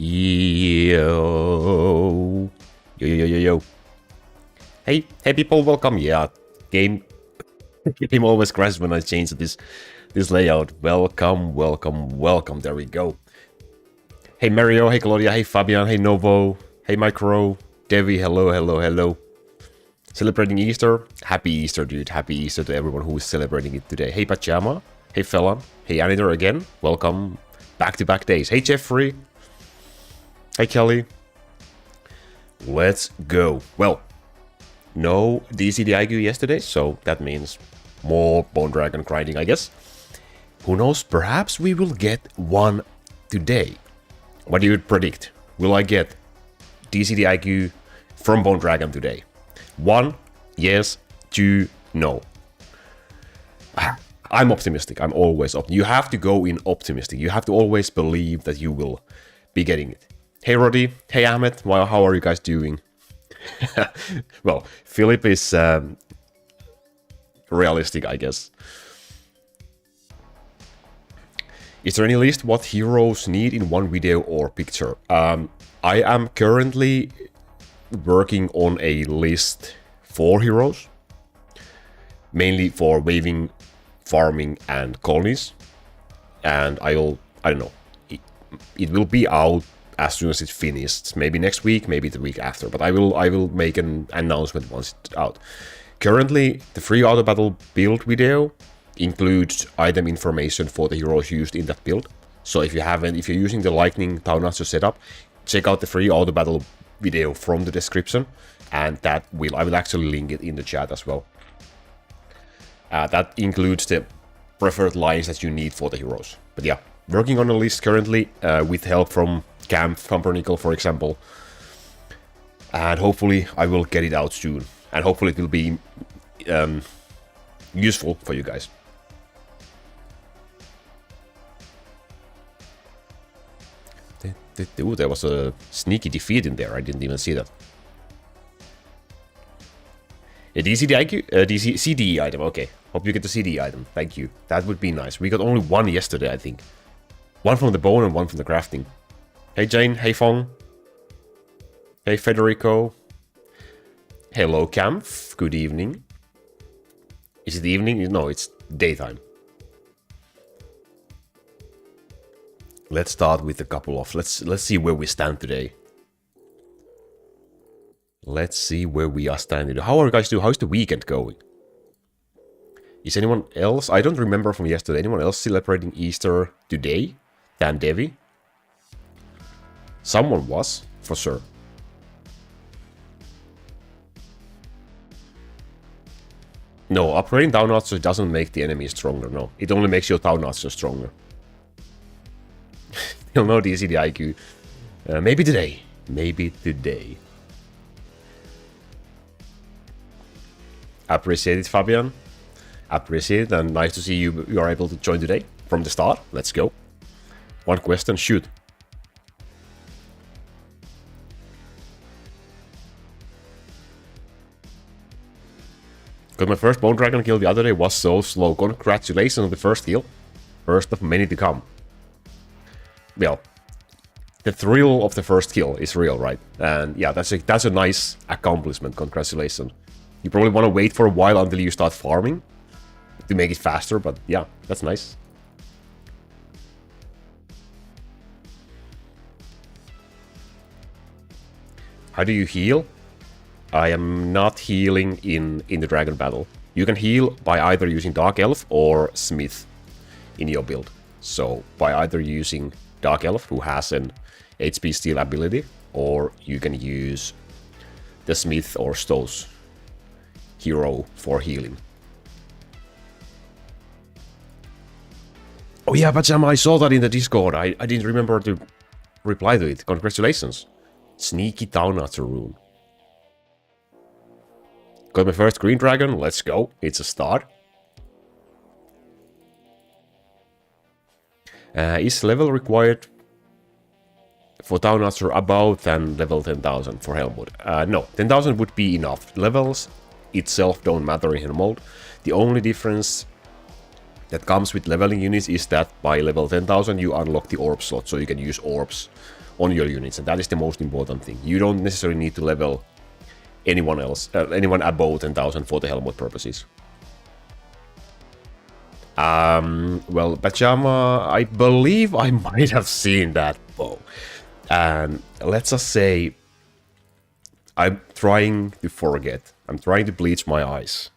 Yo. Yo, yo, yo, yo, yo. Hey people, welcome. Yeah, game always crashes when I change this layout. Welcome. There we go. Hey Mario, hey Claudia, hey Fabian, hey Novo, hey Micro, Devi, hello. Celebrating Easter? Happy Easter, dude. Happy Easter to everyone who is celebrating it today. Hey Pajama, hey Felon, hey Anitor again. Welcome. Back-to-back days. Hey Jeffrey. Hey Kelly. Let's go. Well, no DCDIQ yesterday, so that means more Bone Dragon grinding, I guess. Who knows? Perhaps we will get one today. What do you predict? Will I get DCDIQ from Bone Dragon today? 1, yes. 2, no. I'm optimistic. I'm always optimistic. You have to go in optimistic. You have to always believe that you will be getting it. Hey Roddy. Hey Ahmed. Well, how are you guys doing? Well, Philip is realistic, I guess. Is there any list what heroes need in one video or picture? I am currently working on a list for heroes, mainly for waving, farming, and colonies. And I don't know, it will be out as soon as it's finished. Maybe next week, maybe the week after. But I will make an announcement once it's out. Currently, the free auto battle build video includes item information for the heroes used in that build. So if you're using the Lightning Townmaster setup, check out the free auto battle video from the description, and I will actually link it in the chat as well. That includes the preferred lines that you need for the heroes. But yeah, working on a list currently with help from Camp Pumpernickel, for example, and hopefully I will get it out soon, and hopefully it will be useful for you guys. Ooh, there was a sneaky defeat in there. I didn't even see that. A DCDIQ? CD item, okay. Hope you get the CD item. Thank you. That would be nice. We got only one yesterday, I think. One from the bone and one from the crafting. Hey Jane, hey Fong. Hey Federico. Hello Kampf, good evening. Is it evening? No, it's daytime. Let's start with a couple of... Let's see where we stand today. Let's see where we are standing. How are you guys doing? How's the weekend going? Is anyone else... I don't remember from yesterday. Anyone else celebrating Easter today than Devi? Someone was, for sure. No, upgrading Townmaster doesn't make the enemy stronger, no. It only makes your Townmaster stronger. You'll know DCDIQ. Maybe today. Maybe today. Appreciate it, Fabian. Appreciate it, and nice to see you are able to join today from the start. Let's go. One question, shoot. Got my first Bone Dragon kill the other day, was so slow. Congratulations on the first kill. First of many to come. Well, the thrill of the first kill is real, right? And yeah, that's a nice accomplishment. Congratulations. You probably want to wait for a while until you start farming to make it faster, but yeah, that's nice. How do you heal? I am not healing in the Dragon Battle. You can heal by either using Dark Elf or Smith in your build. So by either using Dark Elf, who has an HP steal ability, or you can use the Smith or Stones hero for healing. Oh yeah, Pajama, I saw that in the Discord. I didn't remember to reply to it. Congratulations. Sneaky Townmaster rune. Got my first green dragon. Let's go. It's a start. Is level required for Townmaster above than level 10,000 for Helmut? No, 10,000 would be enough. Levels itself don't matter in Helmut. The only difference that comes with leveling units is that by level 10,000 you unlock the orb slot, so you can use orbs on your units, and that is the most important thing. You don't necessarily need to level anyone else, anyone above 10,000 for the Helmut purposes. Well, Pajama, I believe I might have seen that bow. And let's just say I'm trying to forget. I'm trying to bleach my eyes.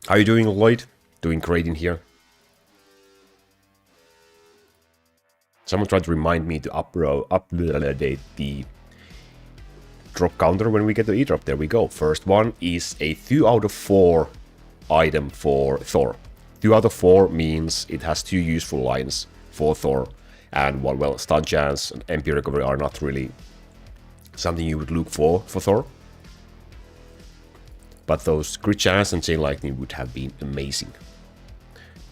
How are you doing, Lloyd? Doing great in here. Someone tried to remind me to update the drop counter when we get the E-drop. There we go. First one is a 2 out of 4 item for Thor. 2 out of 4 means it has 2 useful lines for Thor. And well, stun chance and MP recovery are not really something you would look for Thor. But those crit chance and chain lightning would have been amazing.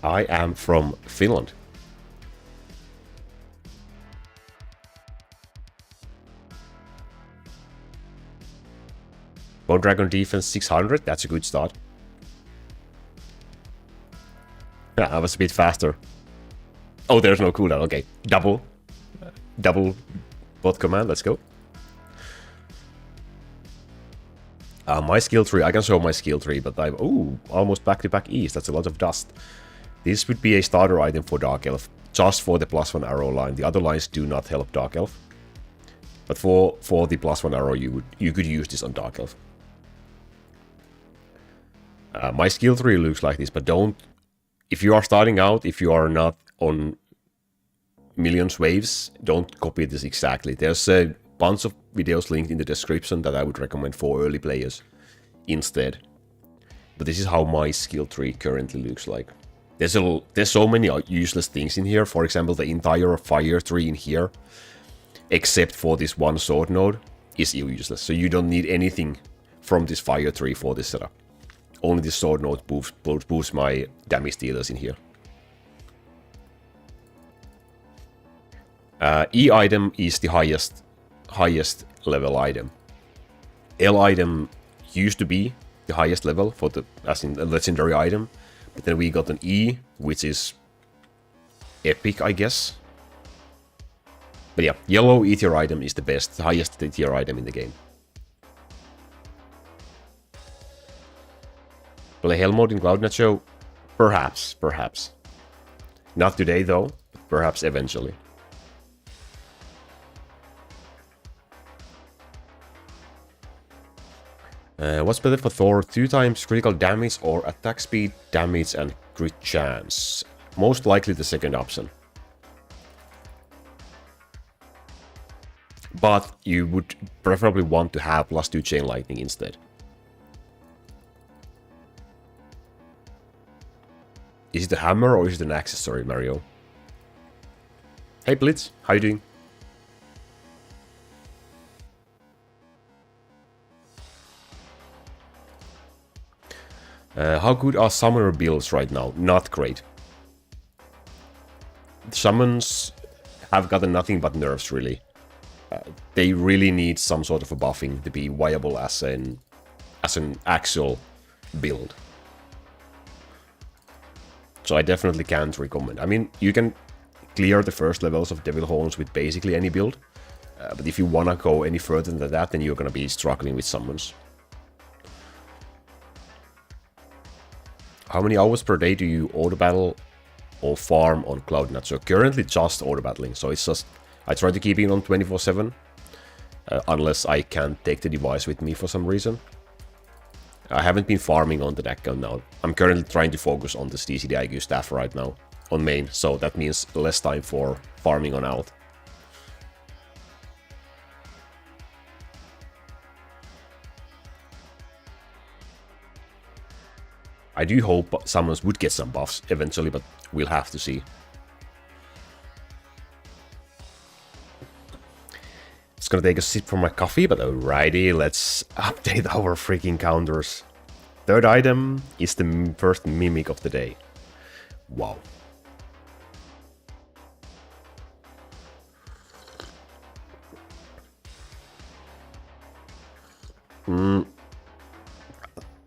I am from Finland. Bone Dragon defense 600, that's a good start. Yeah, I was a bit faster. Oh, there's no cooldown, okay. Double bot command, let's go. My skill tree, I can show my skill tree, but I'm almost back-to-back E's, that's a lot of dust. This would be a starter item for Dark Elf, just for the +1 arrow line. The other lines do not help Dark Elf. But for the +1 arrow, you could use this on Dark Elf. My skill tree looks like this, but don't... If you are starting out, if you are not on millions waves, don't copy this exactly. There's a bunch of videos linked in the description that I would recommend for early players instead. But this is how my skill tree currently looks like. There's so many useless things in here. For example, the entire fire tree in here, except for this one sword node, is useless. So you don't need anything from this fire tree for this setup. Only this sword node boosts my damage dealers in here. E item is the highest level item. L item used to be the highest level for the as in a legendary item, but then we got an E, which is epic, I guess. But yeah, yellow E tier item is the best, the highest tier item in the game. Play Hell mode in Cloud Nacho? Perhaps. Not today though, but perhaps eventually. What's better for Thor? 2 times critical damage or attack speed, damage and crit chance? Most likely the second option. But you would preferably want to have +2 chain lightning instead. Is it a hammer or is it an accessory, Mario? Hey Blitz, how you doing? How good are summoner builds right now? Not great. Summons have gotten nothing but nerfs, really. They really need some sort of a buffing to be viable as an actual build. So I definitely can't recommend. I mean, you can clear the first levels of Devil Horns with basically any build. But if you wanna go any further than that, then you're gonna be struggling with summons. How many hours per day do you auto battle or farm on Cloud Nut? So currently just auto battling. So it's just, I try to keep it on 24/7. Unless I can't take the device with me for some reason. I haven't been farming on that account now. I'm currently trying to focus on this DCDIQ staff right now on main. So that means less time for farming on alt. I do hope summons would get some buffs eventually, but we'll have to see. It's gonna take a sip from my coffee, but alrighty, let's update our freaking counters. Third item is the first Mimic of the day. Wow.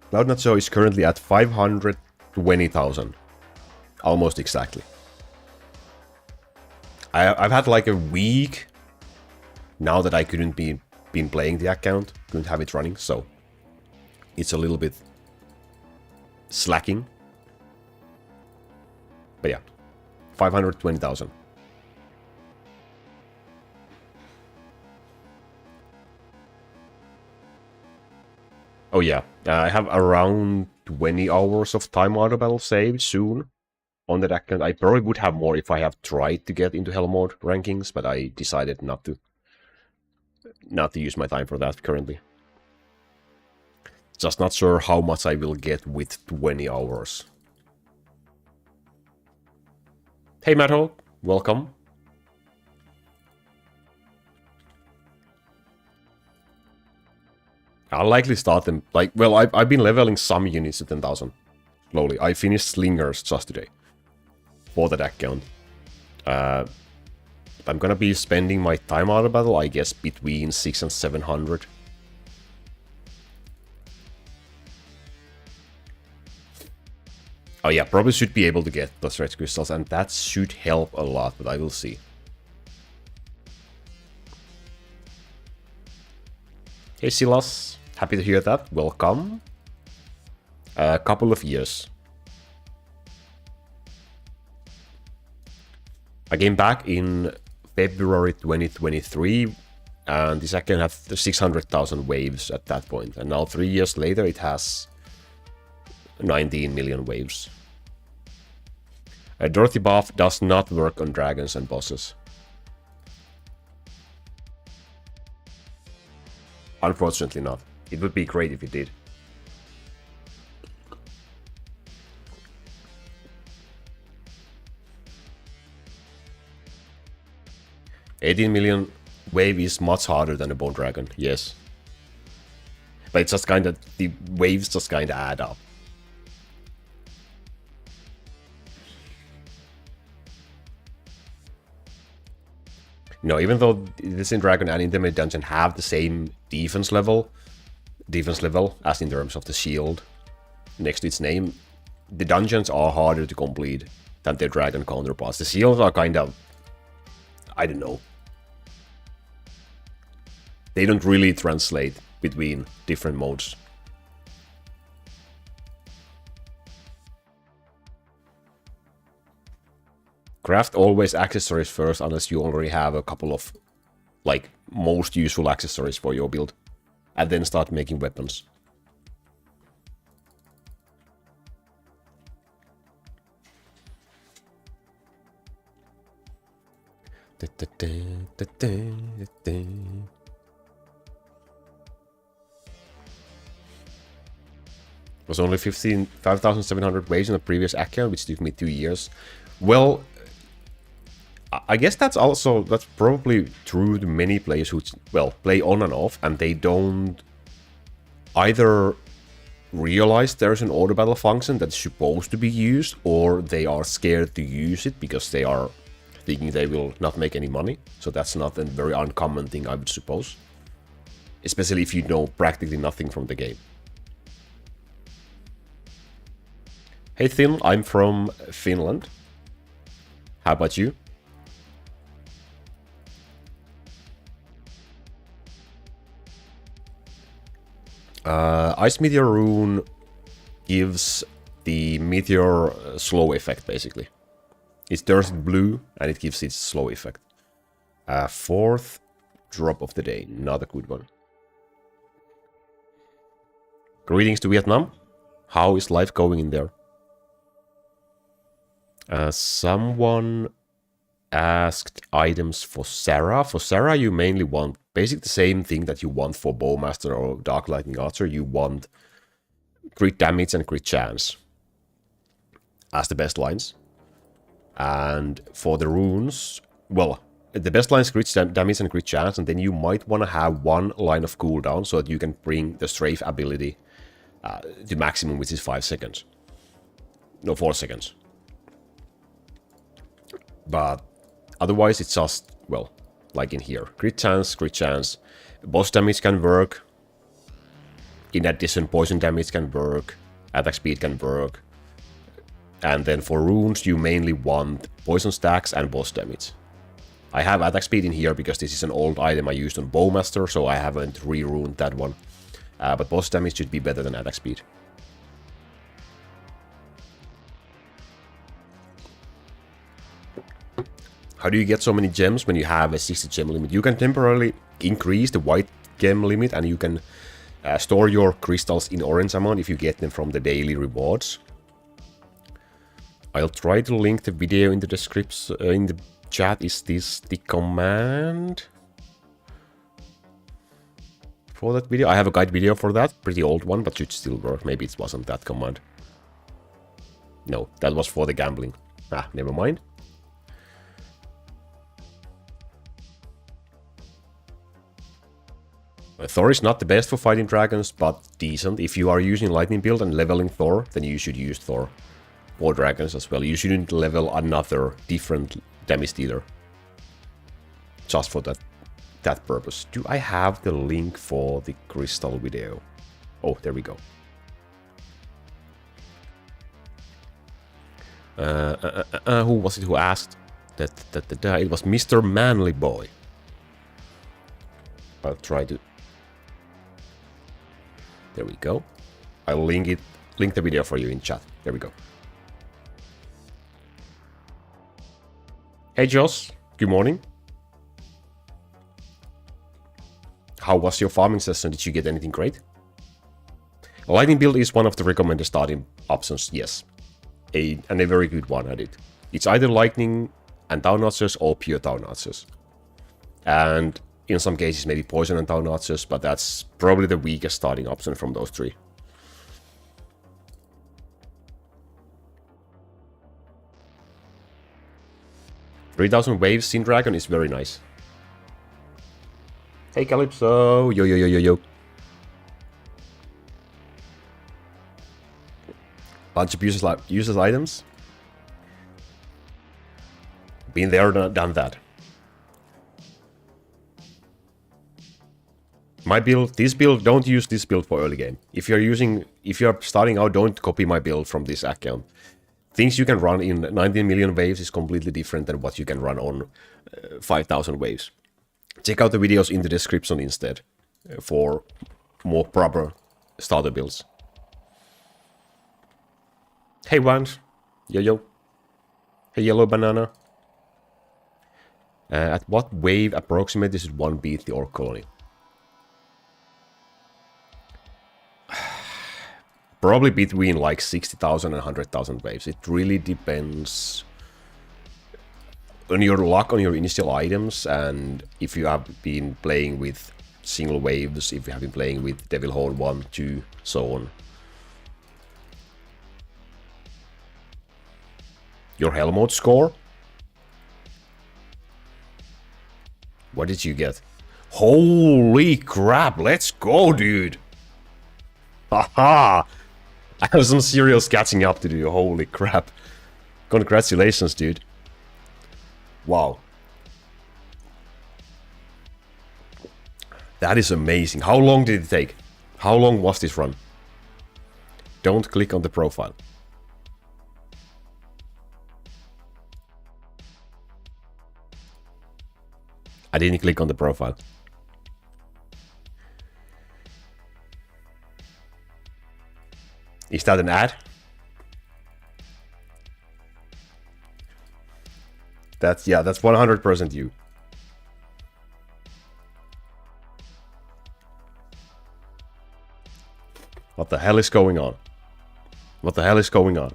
Cloud Nut Show is currently at 520,000. Almost exactly. I've had like a week now that I couldn't been playing the account, couldn't have it running, so it's a little bit slacking. But yeah, 520,000. Oh yeah, I have around 20 hours of time auto battle saved soon on that account. I probably would have more if I have tried to get into Hell mode rankings, but I decided not to use my time for that currently. Just not sure how much I will get with 20 hours. Hey Madhawk, welcome. I'll likely start them, like, well, I've been leveling some units to 10,000 slowly. I finished Slingers just today for that account. I'm gonna be spending my time out of battle, I guess, between 600 and 700. Oh yeah, probably should be able to get the stretch crystals, and that should help a lot, but I will see. Hey Silas, happy to hear that. Welcome. A couple of years. I came back in February 2023, and this account had 600,000 waves at that point, and now 3 years later it has 19 million waves. A Dorothy buff does not work on dragons and bosses. Unfortunately not. It would be great if it did. $18 million wave is much harder than a bone dragon, yes. But it's just kinda, the waves just kinda add up. No, even though this in Dragon and Intimate Dungeon have the same defense level as in terms of the shield next to its name, the dungeons are harder to complete than their Dragon counterparts. The shields are kind of, I don't know. They don't really translate between different modes. Craft always accessories first unless you already have a couple of, like, most useful accessories for your build. And then start making weapons. Was only 5,700 waves on the previous account, which took me 2 years. Well, I guess that's probably true to many players who, well, play on and off, and they don't either realize there's an auto battle function that's supposed to be used, or they are scared to use it because they are thinking they will not make any money. So that's not a very uncommon thing, I would suppose. Especially if you know practically nothing from the game. Hey Thin, I'm from Finland. How about you? Ice Meteor Rune gives the meteor slow effect, basically. It turns it blue, and it gives it slow effect. Fourth drop of the day, not a good one. Greetings to Vietnam. How is life going in there? Someone asked items for Sarah. For Sarah, you mainly want basically the same thing that you want for Bowmaster or Dark Lightning Archer. You want crit damage and crit chance as the best lines. And for the runes, well, the best line is crit damage and crit chance, and then you might want to have one line of cooldown so that you can bring the strafe ability to maximum, which is 5 seconds. No, 4 seconds. But otherwise, it's just, well, like in here. Crit chance. Boss damage can work. In addition, poison damage can work. Attack speed can work. And then for runes, you mainly want poison stacks and boss damage. I have attack speed in here because this is an old item I used on Bowmaster, so I haven't re-ruined that one. But boss damage should be better than attack speed. How do you get so many gems when you have a 60 gem limit? You can temporarily increase the white gem limit, and you can store your crystals in orange amount if you get them from the daily rewards. I'll try to link the video in the description, in the chat. Is this the command for that video? I have a guide video for that, pretty old one, but should still work. Maybe it wasn't that command. No, that was for the gambling. Ah, never mind. Thor is not the best for fighting dragons, but decent. If you are using lightning build and leveling Thor, then you should use Thor for dragons as well. You shouldn't level another different damage dealer just for that purpose. Do I have the link for the crystal video? Oh, there we go. Who was it who asked? It was Mr. Manly Boy. I'll try to... There we go. I'll link the video for you in chat. There we go. Hey Josh, good morning. How was your farming session? Did you get anything great? Lightning build is one of the recommended starting options, yes. And a very good one at it. It's either lightning and town archers or pure town archers. And in some cases maybe poison and town archers, but that's probably the weakest starting option from those three. $3,000 waves Sin Dragon is very nice. Hey Calypso, yo. Bunch of useless items. Been there, done that. My build, this build, don't use this build for early game. If you're starting out, don't copy my build from this account. Things you can run in 19 million waves is completely different than what you can run on 5,000 waves. Check out the videos in the description instead for more proper starter builds. Hey Wand, yo. Hey Yellow Banana. At what wave approximately should one beat the Orc colony? Probably between like 60,000 and 100,000 waves. It really depends on your luck on your initial items, and if you have been playing with single waves, if you have been playing with Devil Horn 1, 2, so on. Your Hellmode score? What did you get? Holy crap, let's go, dude! Haha! I have some serious catching up to do, holy crap. Congratulations, dude. Wow. That is amazing. How long did it take? How long was this run? Don't click on the profile. I didn't click on the profile. Is that an ad? That's 100% you. What the hell is going on? What the hell is going on?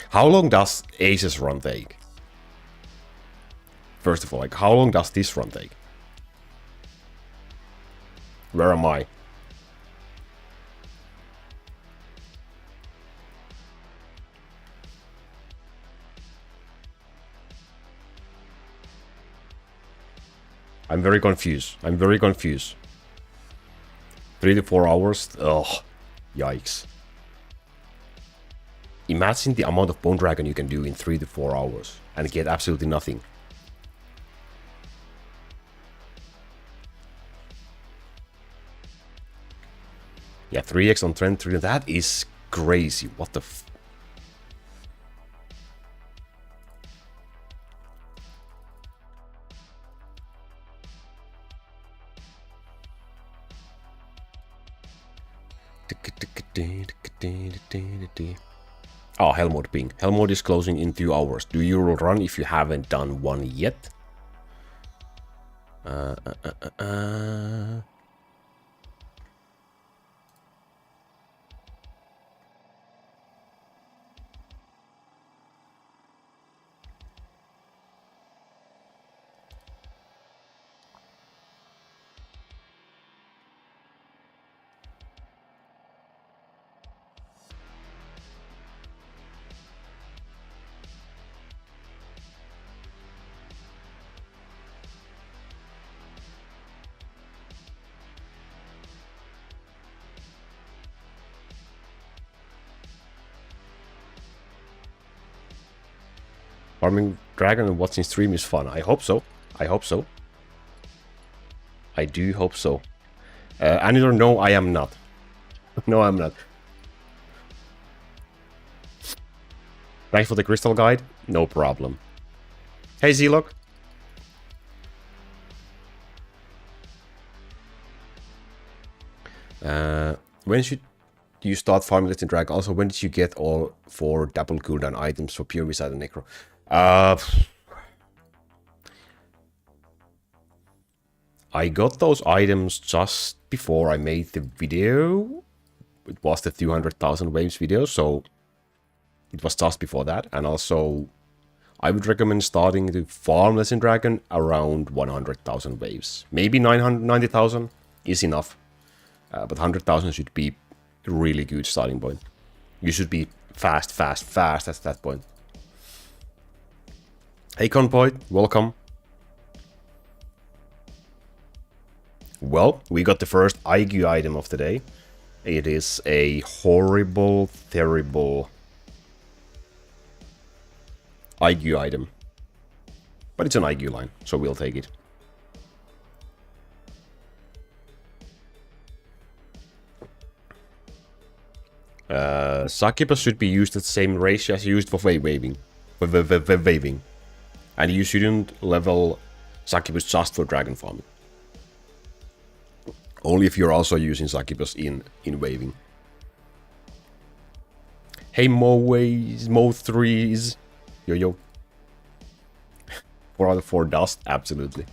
How long does Ace's run take? First of all, like, how long does this run take? Where am I? I'm very confused. 3 to 4 hours? Ugh. Yikes. Imagine the amount of Bone Dragon you can do in 3 to 4 hours and get absolutely nothing. Yeah, 3x on trend 3. That is crazy. What the f... Oh, hell mode ping. Hell mode is closing in 2 hours. Do you run if you haven't done one yet? Farming dragon and watching stream is fun. I hope so. I hope so. I do hope so. Anidor, no, I am not. No, I'm not. Thanks for the crystal guide. No problem. Hey, Zlog. When should you start farming Let's Drag? Also, when did you get all 4 double cooldown items for Pure Wizard and Necro? I got those items just before I made the video. It was the 200,000 waves video, so it was just before that. And also, I would recommend starting to farm Legend Dragon around 100,000 waves. Maybe 990,000 is enough. But 100,000 should be a really good starting point. You should be fast at that point. Hey Convoy, welcome. Well, we got the first IQ item of the day. It is a horrible, terrible IQ item. But it's an IQ line, so we'll take it. Succubus should be used at the same ratio as used for waving. And you shouldn't level Succubus just for dragon farming. Only if you're also using Succubus in waving. Hey Mo3s. Yo. 4 out of 4 dust, absolutely.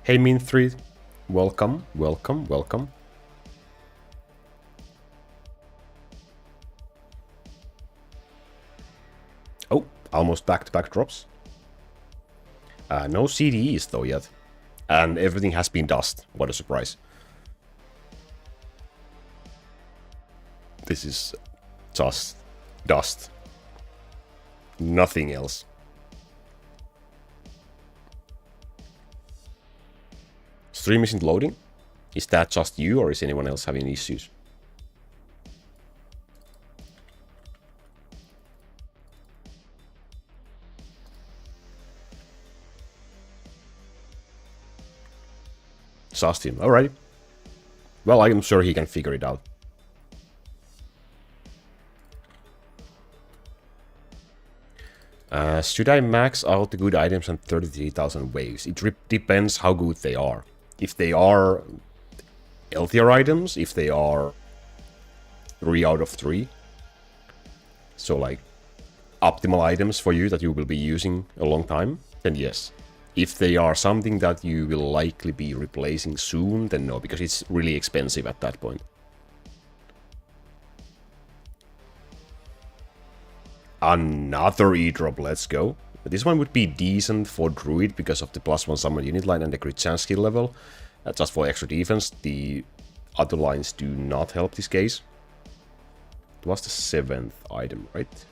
Hey Min3. Welcome. Oh, almost back-to-back drops. No CDEs though yet. And everything has been dust. What a surprise. This is just dust. Nothing else. Stream isn't loading? Is that just you or is anyone else having issues? Just him. Alright. Well, I'm sure he can figure it out. Should I max out the good items and 33,000 waves? It depends how good they are. If they are healthier items, if they are 3 out of 3, so like optimal items for you that you will be using a long time, then yes. If they are something that you will likely be replacing soon, then no, because it's really expensive at that point. Another E-drop, let's go. This one would be decent for Druid because of the +1 summon unit line and the crit chance skill level. Just for extra defense, the other lines do not help this case. It was the 7th item, right?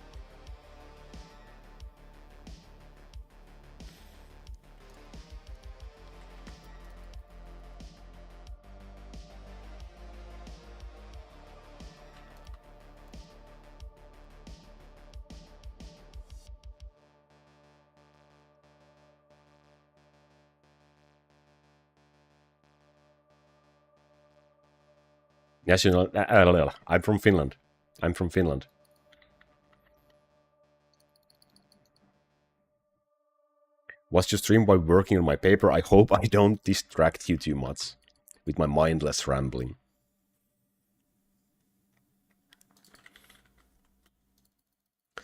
National... I'm from Finland. I'm from Finland. Watch your stream while working on my paper. I hope I don't distract you too much with my mindless rambling.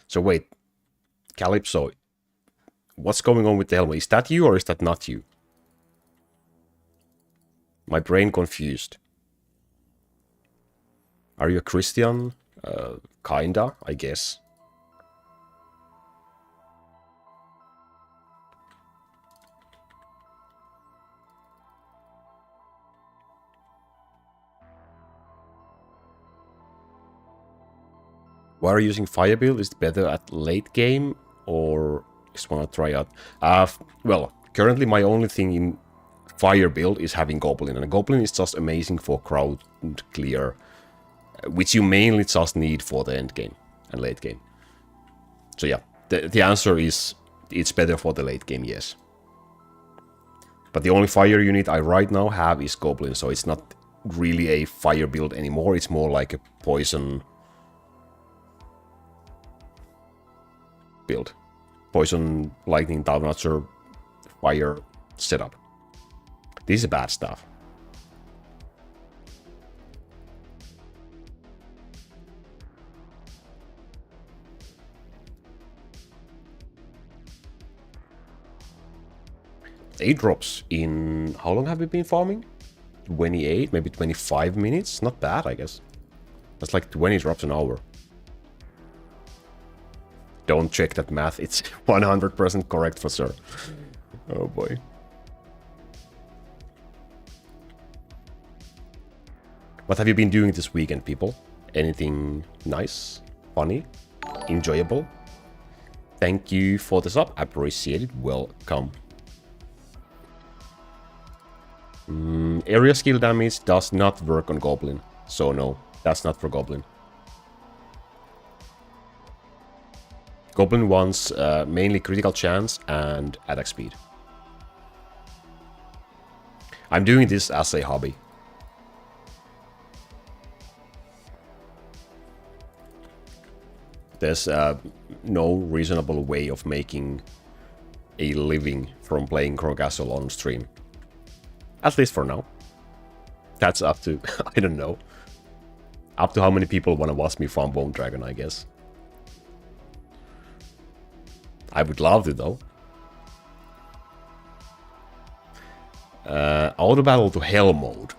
So wait, Calypso, what's going on with the helmet? Is that you or is that not you? My brain confused. Are you a Christian? Kinda, I guess. Why are you using fire build? Is it better at late game or just want to try out? Well, currently my only thing in fire build is having Goblin, and a Goblin is just amazing for crowd clear, which you mainly just need for the end game and late game. So yeah, the answer is it's better for the late game, yes. But the only fire unit I right now have is Goblin, so it's not really a fire build anymore, it's more like a poison build. Poison, lightning, downatcher, fire setup. This is bad stuff. Eight drops in... How long have we been farming? 28, maybe 25 minutes? Not bad, I guess. That's like 20 drops an hour. Don't check that math, it's 100% correct for sure. Oh boy. What have you been doing this weekend, people? Anything nice, funny, enjoyable? Thank you for the sub, appreciate it, welcome. Area skill damage does not work on Goblin, so no, that's not for Goblin. Goblin wants mainly critical chance and attack speed. I'm doing this as a hobby. There's no reasonable way of making a living from playing Crowcastle on stream. At least for now. That's up to, I don't know. Up to how many people want to watch me farm Bone Dragon, I guess. I would love to, though. Auto battle to hell mode.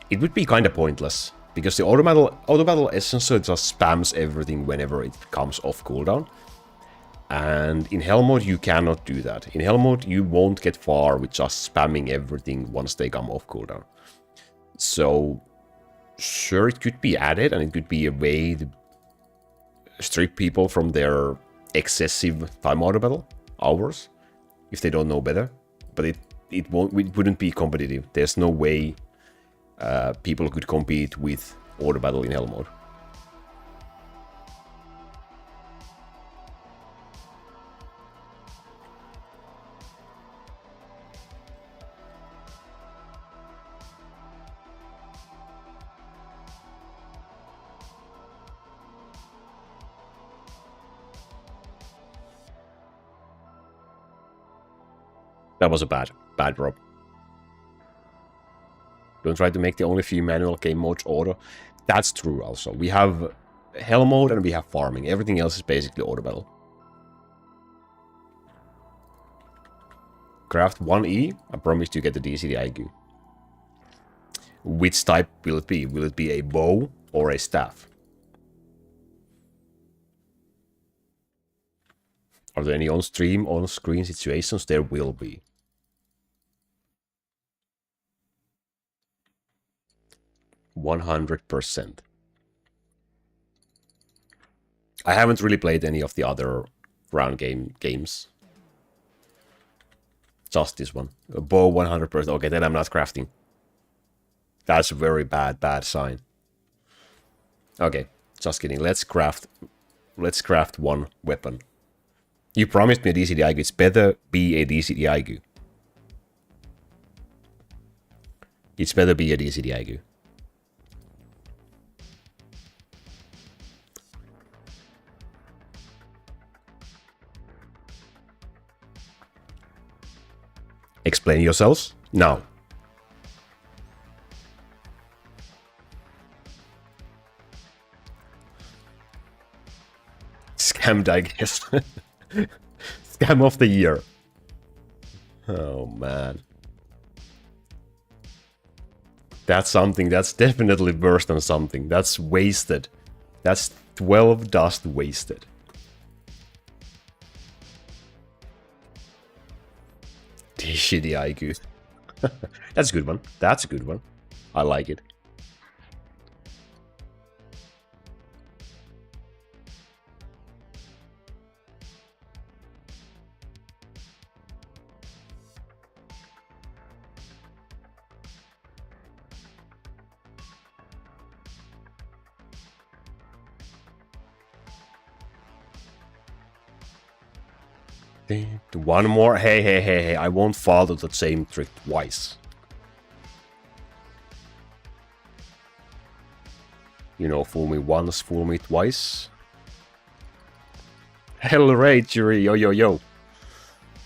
It would be kind of pointless, because the auto battle essentially just spams everything whenever it comes off cooldown. And in hell mode you cannot do that. In hell mode you won't get far with just spamming everything once they come off cooldown. So sure, it could be added, and it could be a way to strip people from their excessive time auto battle hours if they don't know better. But it wouldn't be competitive. There's no way people could compete with auto battle in hell mode. That was a bad drop. Don't try to make the only few manual game modes auto. That's true also. We have hell mode and we have farming. Everything else is basically auto battle. Craft 1E. I promise you get the DCDIQ. Which type will it be? Will it be a bow or a staff? Are there any on-stream, on-screen situations? There will be. %100%. I haven't really played any of the other round games. Just this one. A bow 100%. Okay, then I'm not crafting. That's a very bad sign. Okay, just kidding. Let's craft one weapon. You promised me a DCDIQ. It's better be a DCDIQ. It's better be a DCDIQ. Explain yourselves now. Scammed, I guess. Scam of the year. Oh, man. That's something. That's definitely worse than something. That's wasted. That's 12 dust wasted. Shitty IQ. That's a good one. That's a good one. I like it. One more. Hey. I won't follow the same trick twice. You know, fool me once, fool me twice. Hell right, Jury. Yo.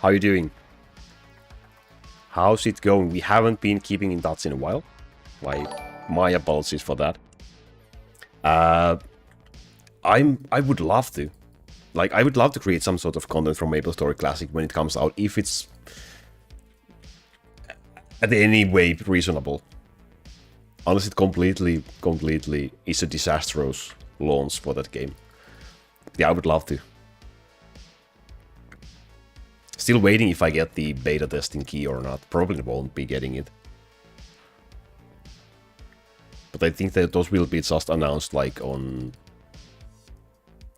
How you doing? How's it going? We haven't been keeping in touch in a while. My apologies for that. I would love to. Like, I would love to create some sort of content from MapleStory Classic when it comes out, if it's at any way reasonable. Unless it completely is a disastrous launch for that game. Yeah, I would love to. Still waiting if I get the beta testing key or not. Probably won't be getting it. But I think that those will be just announced like on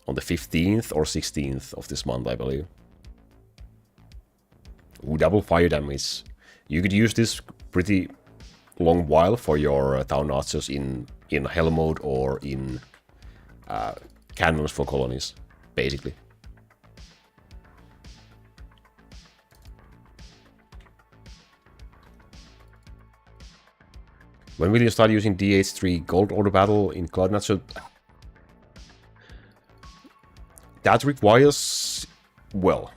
the 15th or 16th of this month, I believe. Ooh, double fire damage. You could use this pretty long while for your town archers in hell mode or in cannons for colonies, basically. When will you start using DH3 Gold Order Battle in Cloudnatcher? That requires, well,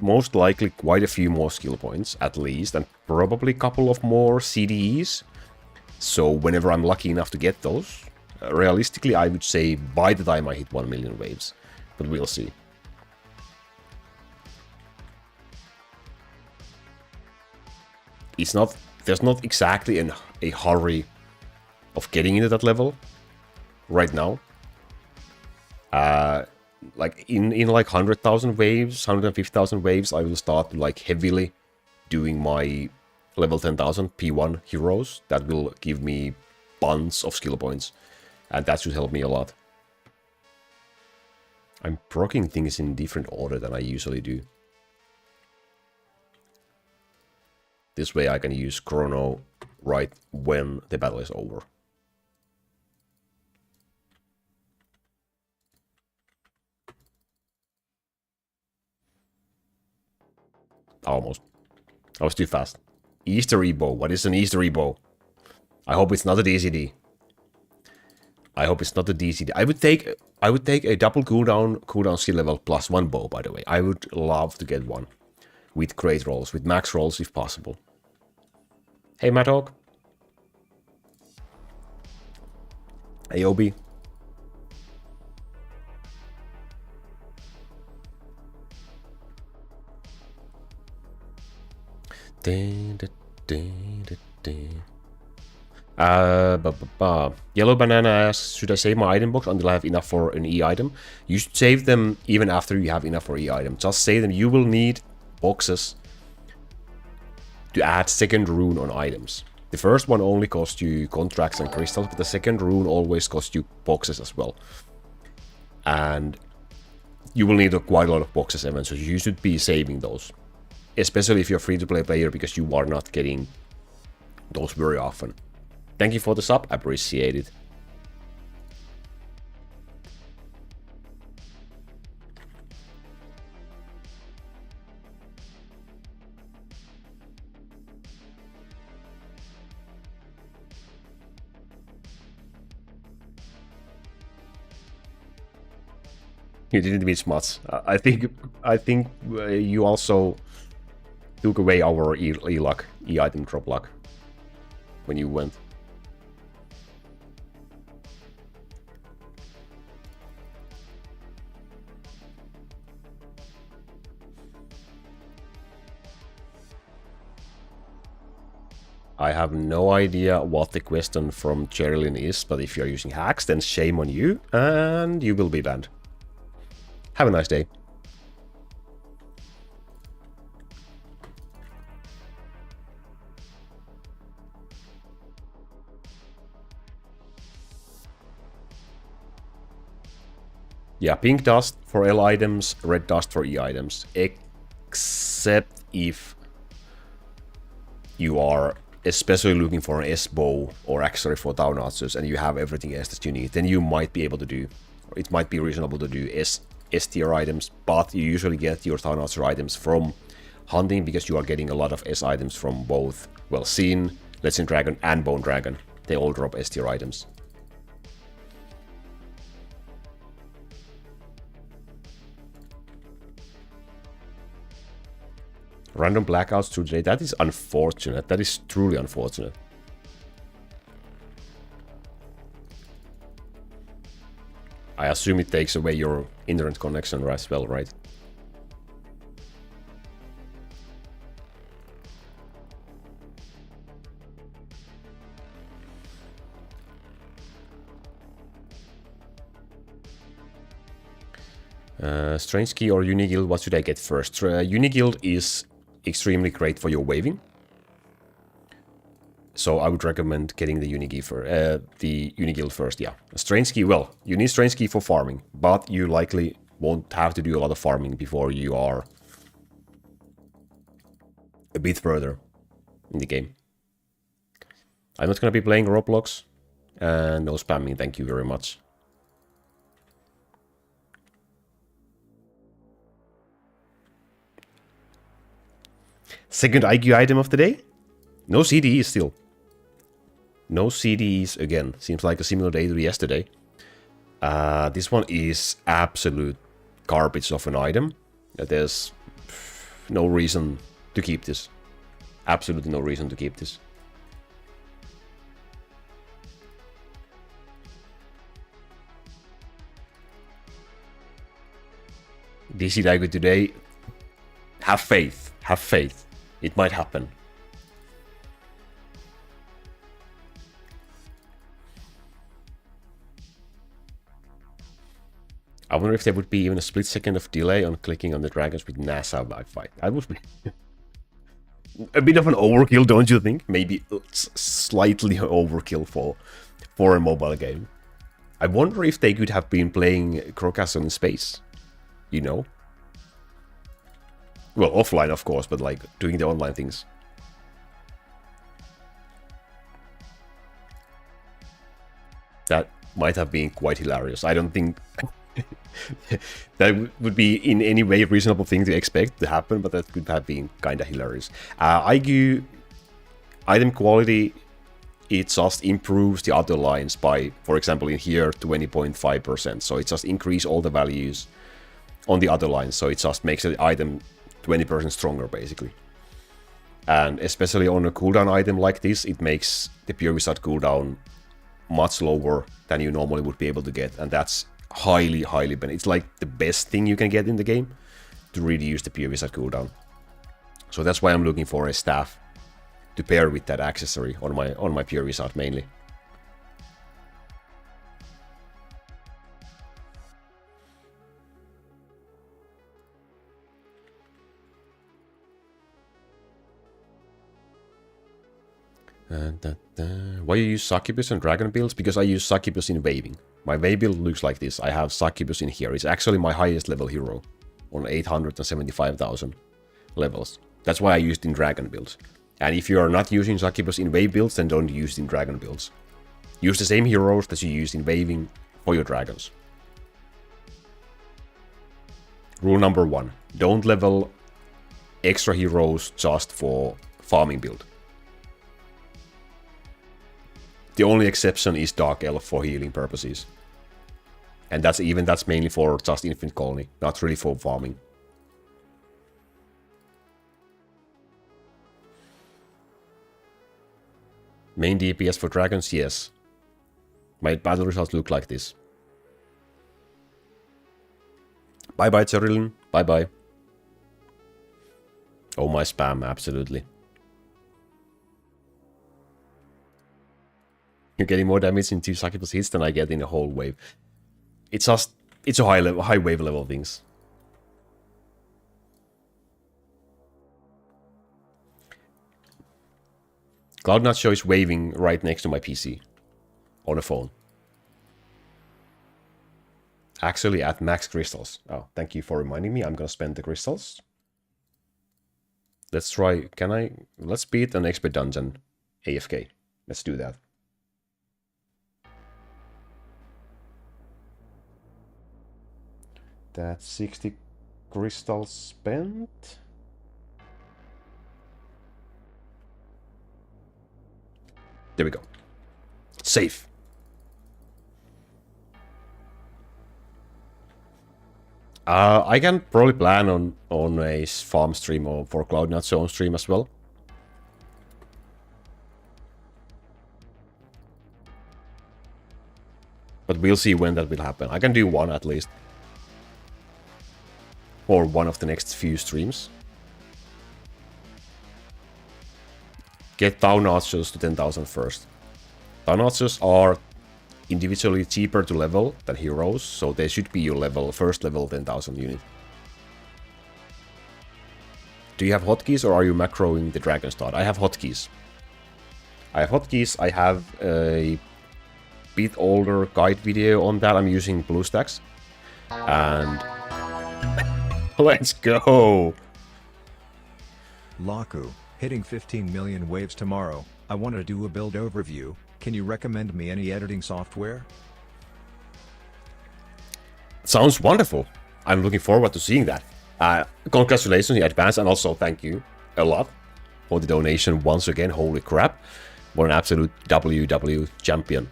most likely quite a few more skill points, at least, and probably a couple of more CDEs. So whenever I'm lucky enough to get those, realistically I would say by the time I hit 1 million waves, but we'll see. There's not exactly a hurry of getting into that level right now. Like in like 100,000 waves, 150,000 waves, I will start like heavily doing my level 10,000 P1 heroes. That will give me bunch of skill points, and that should help me a lot. I'm proccing things in different order than I usually do. This way I can use Chrono right when the battle is over. Almost. I was too fast. Easter Ebo. What is an Easter Ebo? I hope it's not a DCD. I hope it's not a DCD. I would take a double cooldown skill level plus 1 bow, by the way. I would love to get one. With crate rolls, with max rolls if possible. Hey, Mad Hawk. Hey, Obi. Yellow Banana asks, should I save my item box until I have enough for an E-item? You should save them even after you have enough for E-item. Just save them. You will need boxes to add second rune on items. The first one only costs you contracts and crystals, but the second rune always costs you boxes as well. And you will need quite a lot of boxes eventually, so you should be saving those. Especially if you're a free-to-play player, because you are not getting those very often. Thank you for the sub, appreciate it. You didn't miss much. I think you also took away our luck, e-item drop luck, when you went. I have no idea what the question from Cherilyn is, but if you're using hacks, then shame on you, and you will be banned. Have a nice day. Yeah, pink dust for L items, red dust for E items, except if you are especially looking for an S bow or accessory for down archers and you have everything else that you need, then you might be able to do, or it might be reasonable to do S tier items, but you usually get your town archer items from hunting because you are getting a lot of S items from both, well, Scene, Legend Dragon and Bone Dragon. They all drop S tier items. Random blackouts through the day, that is unfortunate. That is truly unfortunate. I assume it takes away your internet connection as well, right? Strange key or Uniguild, what should I get first? Uniguild is extremely great for your waving. So I would recommend getting the Uniguild first, yeah. Strange key, well, you need Strange key for farming, but you likely won't have to do a lot of farming before you are a bit further in the game. I'm not going to be playing Roblox, and no spamming, thank you very much. Second IQ item of the day? No CDEs still. No CDEs again. Seems like a similar day to yesterday. This one is absolute garbage of an item. There's no reason to keep this. Absolutely no reason to keep this. DCDIQ today. Have faith. Have faith. It might happen. I wonder if there would be even a split second of delay on clicking on the dragons with NASA by fight. That would be a bit of an overkill, don't you think? Maybe slightly overkill for a mobile game. I wonder if they could have been playing Crocastle in space. You know? Well, offline, of course, but like doing the online things. That might have been quite hilarious. I don't think that would be in any way a reasonable thing to expect to happen, but that could have been kind of hilarious. IQ item quality, it just improves the other lines by, for example, in here, 20.5%. So it just increases all the values on the other lines. So it just makes the item 20% stronger, basically. And especially on a cooldown item like this, it makes the pure wizard cooldown much lower than you normally would be able to get. And that's highly, highly beneficial. It's like the best thing you can get in the game to reduce the pure wizard cooldown. So that's why I'm looking for a staff to pair with that accessory on my pure wizard mainly. Why you use Succubus and Dragon builds? Because I use Succubus in waving. My wave build looks like this. I have Succubus in here. It's actually my highest level hero on 875,000 levels. That's why I used in Dragon builds. And if you are not using Succubus in wave builds, then don't use it in Dragon builds. Use the same heroes that you use in waving for your dragons. Rule number 1. Don't level extra heroes just for farming build. The only exception is Dark Elf for healing purposes. And that's mainly for just Infinite Colony, not really for farming. Main DPS for dragons, yes. My battle results look like this. Bye bye, Cerilin. Bye bye. Oh, my spam, absolutely. You're getting more damage in 2 successive hits than I get in a whole wave. It's a high wave level things. Cloud Nacho is waving right next to my PC. On a phone. Actually at max crystals. Oh, thank you for reminding me. I'm gonna spend the crystals. Let's try, let's beat an expert dungeon AFK. Let's do that. That's 60 crystals spent. There we go. Safe. I can probably plan on a farm stream or for Cloud9's own stream as well. But we'll see when that will happen. I can do one at least. Or one of the next few streams. Get Town Archers to 10,000 first. Town Archers are individually cheaper to level than heroes, so they should be your first level 10,000 unit. Do you have hotkeys or are you macroing the dragon start? I have hotkeys. I have a bit older guide video on that. I'm using BlueStacks. And let's go! Laku, hitting 15 million waves tomorrow. I want to do a build overview. Can you recommend me any editing software? Sounds wonderful. I'm looking forward to seeing that. Congratulations in advance, and also thank you a lot for the donation once again. Holy crap. What an absolute WWE champion.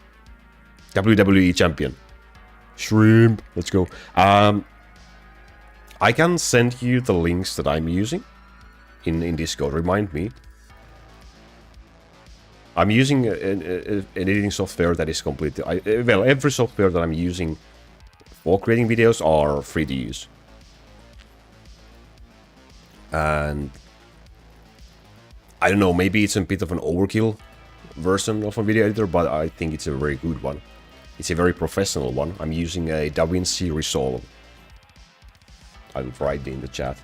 WWE champion. Shrimp. Let's go. I can send you the links that I'm using in Discord. Remind me. I'm using an editing software that is completely... well, every software that I'm using for creating videos are free to use. And... I don't know, maybe it's a bit of an overkill version of a video editor, but I think it's a very good one. It's a very professional one. I'm using a DaVinci Resolve. I'll write it in the chat.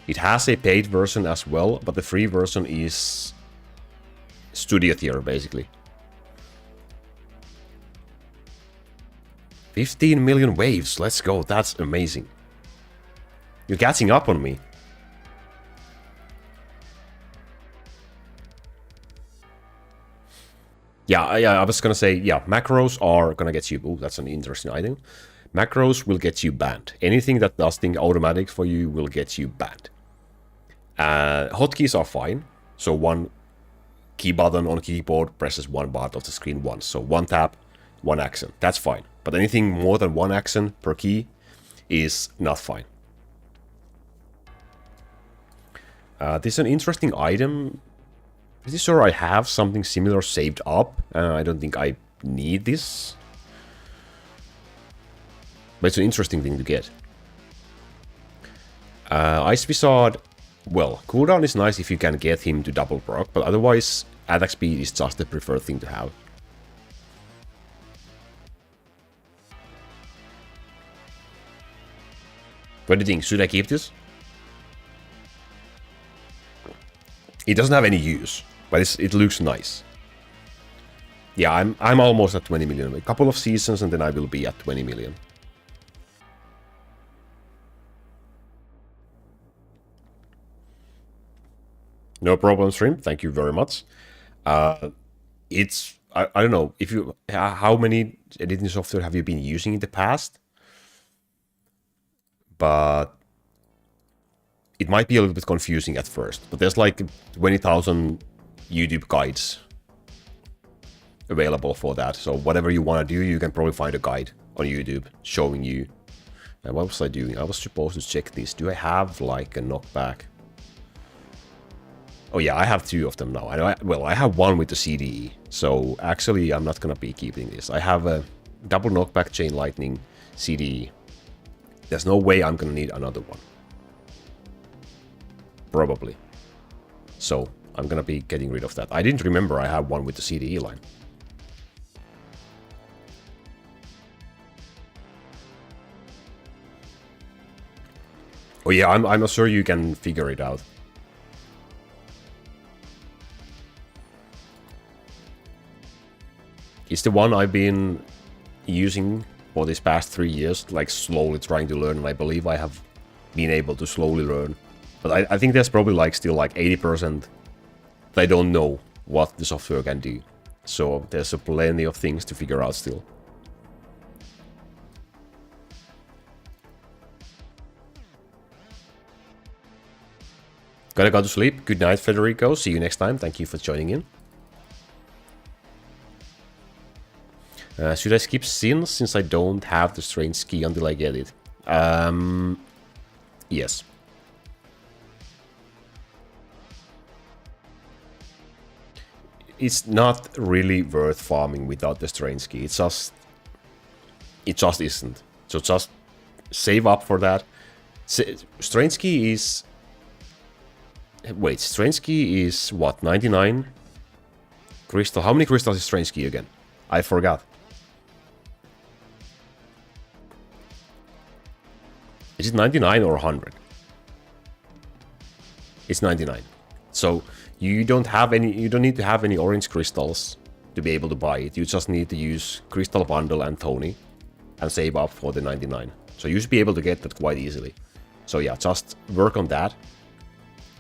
It has a paid version as well, but the free version is studio tier, basically. 15 million waves, let's go, that's amazing. You're catching up on me. Yeah, I was gonna say, yeah, macros are gonna get you... Oh, that's an interesting item. Macros will get you banned. Anything that does things automatic for you will get you banned. Hotkeys are fine. So one key button on keyboard presses one part of the screen once. So one tap, one action. That's fine. But anything more than one action per key is not fine. This is an interesting item. Pretty sure I have something similar saved up. I don't think I need this. But it's an interesting thing to get. Ice Wizard... Well, cooldown is nice if you can get him to double proc, but otherwise attack speed is just the preferred thing to have. What do you think? Should I keep this? It doesn't have any use, but it looks nice. Yeah, I'm almost at 20 million. A couple of seasons and then I will be at 20 million. No problem, Shrimp. Thank you very much. It's... I don't know, if you... How many editing software have you been using in the past? But... It might be a little bit confusing at first. But there's like 20,000 YouTube guides available for that. So whatever you want to do, you can probably find a guide on YouTube showing you. And what was I doing? I was supposed to check this. Do I have like a knockback? Oh yeah, I have 2 of them now. I have 1 with the CDE. So actually, I'm not gonna be keeping this. I have a double knockback chain lightning CDE. There's no way I'm gonna need another one. Probably. So I'm gonna be getting rid of that. I didn't remember I have 1 with the CDE line. Oh yeah, I'm not sure you can figure it out. It's the one I've been using for this past 3 years, like slowly trying to learn, and I believe I have been able to slowly learn. But I think there's probably like still like 80% that I don't know what the software can do. So there's plenty of things to figure out still. Gotta go to sleep. Good night, Federico. See you next time. Thank you for joining in. Should I skip Sin since I don't have the strange key until I get it? Yes. It's not really worth farming without the strange key. It just isn't. So just save up for that. Strange key is... Wait, strange key is what? 99 crystal. How many crystals is strange key again? I forgot. Is it 99 or 100? It's 99. So you don't need to have any orange crystals to be able to buy it. You just need to use Crystal Bundle and Tony and save up for the 99. So you should be able to get that quite easily. So yeah, just work on that.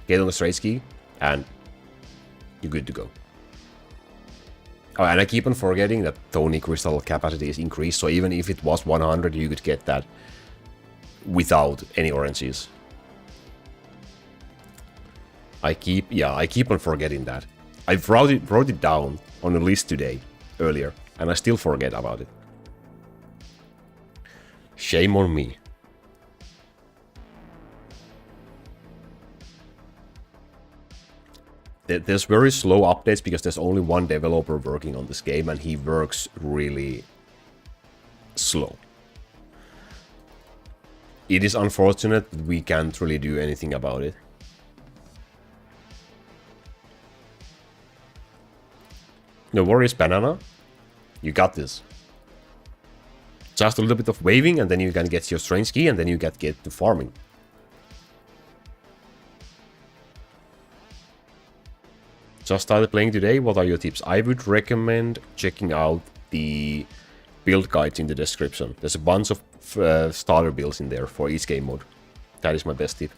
Get on the strange key and you're good to go. Oh, and I keep on forgetting that Tony crystal capacity is increased, so even if it was 100, you could get that without any oranges. I keep on forgetting that. I wrote it down on a list today, earlier, and I still forget about it. Shame on me. There's very slow updates because there's only one developer working on this game and he works really slow. It is unfortunate that we can't really do anything about it. No worries, Banana. You got this. Just a little bit of waving and then you can get your strange key and then you can get to farming. Just started playing today. What are your tips? I would recommend checking out the build guides in the description. There's a bunch of starter builds in there for each game mode. That is my best tip.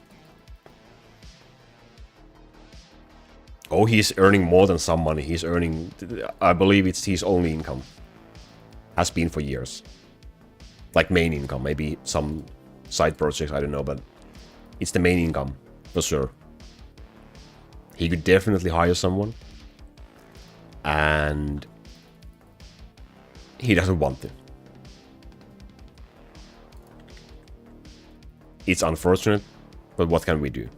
Oh, he's earning more than some money. He's earning, I believe it's his only income. Has been for years. Like main income, maybe some side projects, I don't know, but it's the main income, for sure. He could definitely hire someone. And he doesn't want to. It's unfortunate, but what can we do?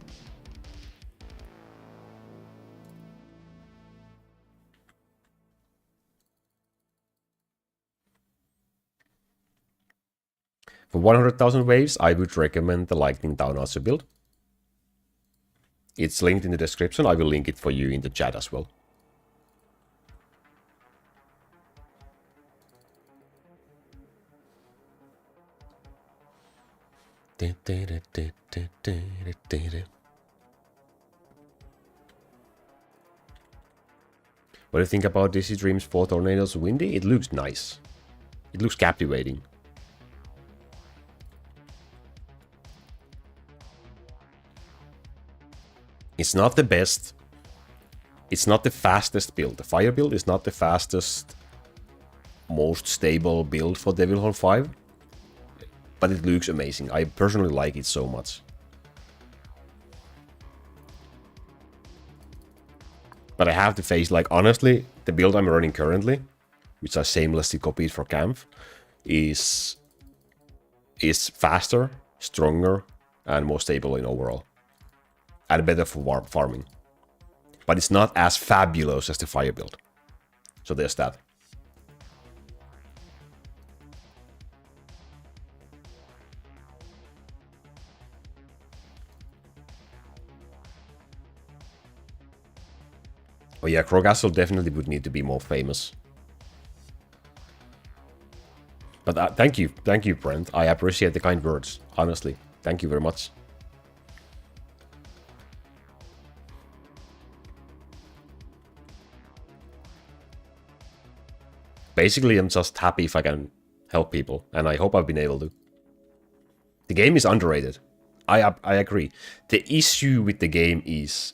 For 100,000 waves, I would recommend the Lightning Down Archer build. It's linked in the description. I will link it for you in the chat as well. What do you think about DC Dreams 4 Tornadoes Windy? It looks nice. It looks captivating. It's not the best. It's not the fastest build. The fire build is not the fastest, most stable build for Devilhorn 5. But it looks amazing. I personally like it so much. But I have to face, like, honestly, the build I'm running currently, which I shamelessly copied for Camp, is faster, stronger, and more stable in overall. And better for farming. But it's not as fabulous as the fire build. So there's that. Oh yeah, Crogastle definitely would need to be more famous. But thank you, Brent. I appreciate the kind words, honestly. Thank you very much. Basically, I'm just happy if I can help people, and I hope I've been able to. The game is underrated. I agree. The issue with the game is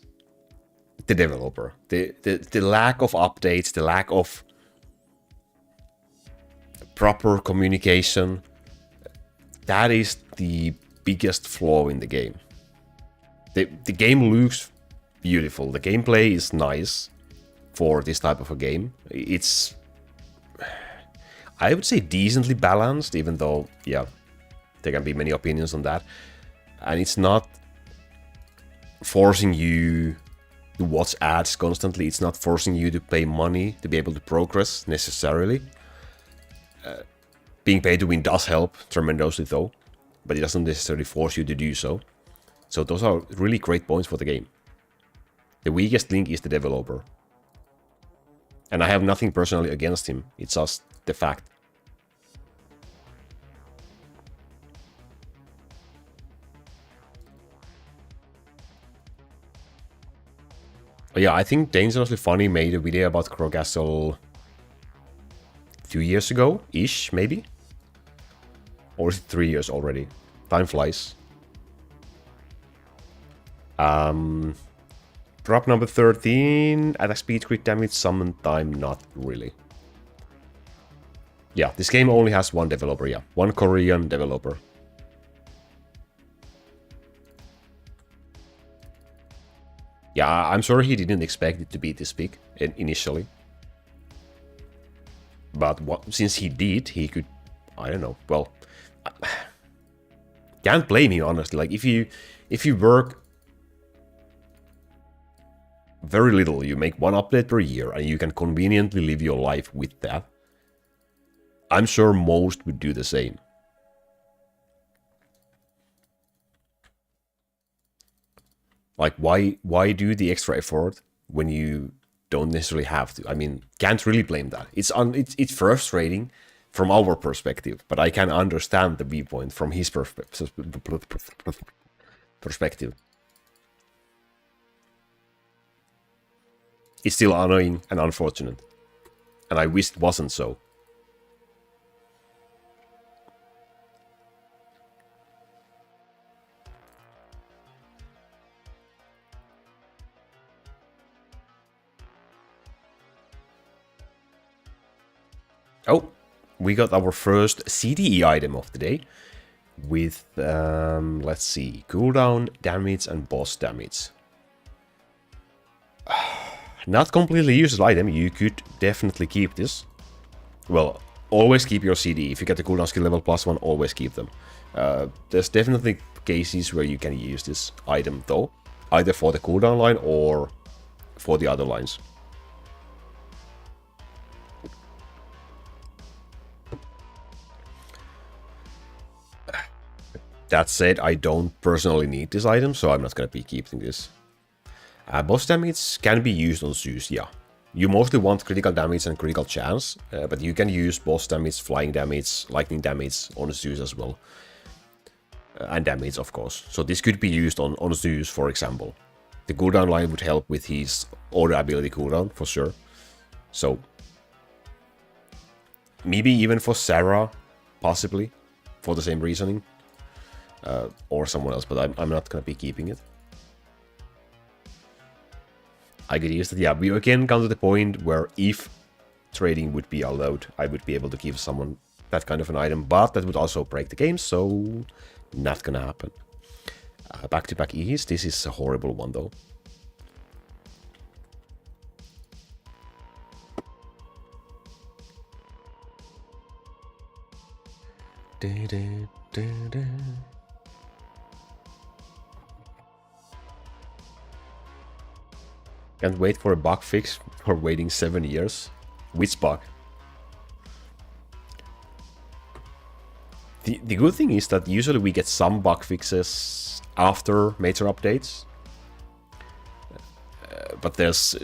the developer. The lack of updates, the lack of proper communication. That is the biggest flaw in the game. The game looks beautiful. The gameplay is nice for this type of a game. It's, I would say, decently balanced, even though, yeah, there can be many opinions on that. And it's not forcing you to watch ads constantly. It's not forcing you to pay money to be able to progress necessarily. Being paid to win does help tremendously though, but it doesn't necessarily force you to do so. So those are really great points for the game. The weakest link is the developer. And I have nothing personally against him, it's just the fact. But yeah, I think Dangerously Funny made a video about Crogastle 2 years ago-ish, maybe? Or is it 3 years already? Time flies. Drop number 13, attack speed, crit damage, summon time, not really. Yeah, this game only has one developer, yeah. One Korean developer. Yeah, I'm sure he didn't expect it to be this big initially. But since he did, he could, I don't know, well, can't blame him, honestly. Like, if you work very little, you make one update per year, and you can conveniently live your life with that, I'm sure most would do the same. Like, why do the extra effort when you don't necessarily have to? I mean, can't really blame that. It's frustrating from our perspective, but I can understand the viewpoint from his perspective. It's still annoying and unfortunate, and I wish it wasn't so. Oh, we got our first CDE item of the day with, let's see, cooldown, damage, and boss damage. Not completely useless item, you could definitely keep this. Well, always keep your CDE. If you get the cooldown skill level +1, always keep them. There's definitely cases where you can use this item though, either for the cooldown line or for the other lines. That said, I don't personally need this item, so I'm not gonna be keeping this. Boss damage can be used on Zeus, yeah. You mostly want critical damage and critical chance, but you can use boss damage, flying damage, lightning damage on Zeus as well. And damage, of course. So this could be used on Zeus, for example. The cooldown line would help with his order ability cooldown, for sure. So, maybe even for Sarah, possibly, for the same reasoning. Or someone else, but I'm not gonna be keeping it. I could use that. Yeah, we again come to the point where if trading would be allowed, I would be able to give someone that kind of an item, but that would also break the game, so not gonna happen. Back-to-back E's, this is a horrible one though. Can't wait for a bug fix for waiting 7 years. Which bug? The good thing is that usually we get some bug fixes after major updates. But there's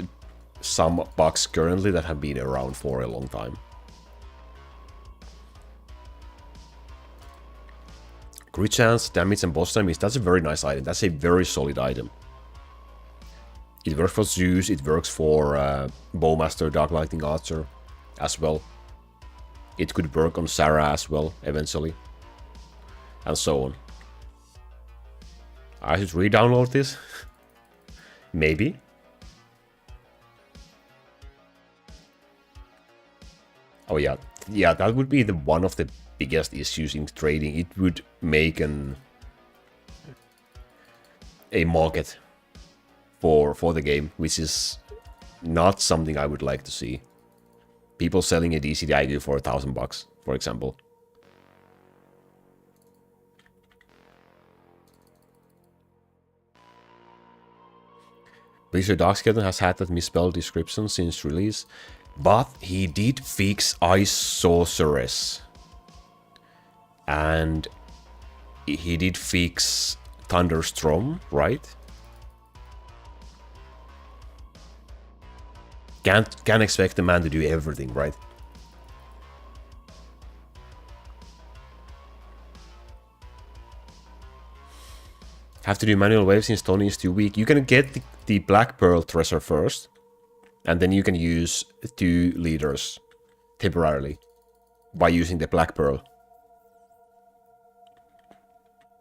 some bugs currently that have been around for a long time. Crit chance, damage and boss damage, that's a very nice item. That's a very solid item. It works for Zeus, it works for Bowmaster, Dark Lightning Archer as well. It could work on Sarah as well, eventually. And so on. I should re-download this? Maybe. Oh yeah, that would be one of the biggest issues in trading. It would make a market for the game, which is not something I would like to see. People selling a DCDIQ for $1,000, for example. Blizzard Darkskeleton has had that misspelled description since release, but he did fix Ice Sorceress. And he did fix Thunderstorm, right? Can't expect the man to do everything, right? Have to do manual waves since Tony is too weak. You can get the Black Pearl treasure first, and then you can use 2 leaders temporarily by using the Black Pearl.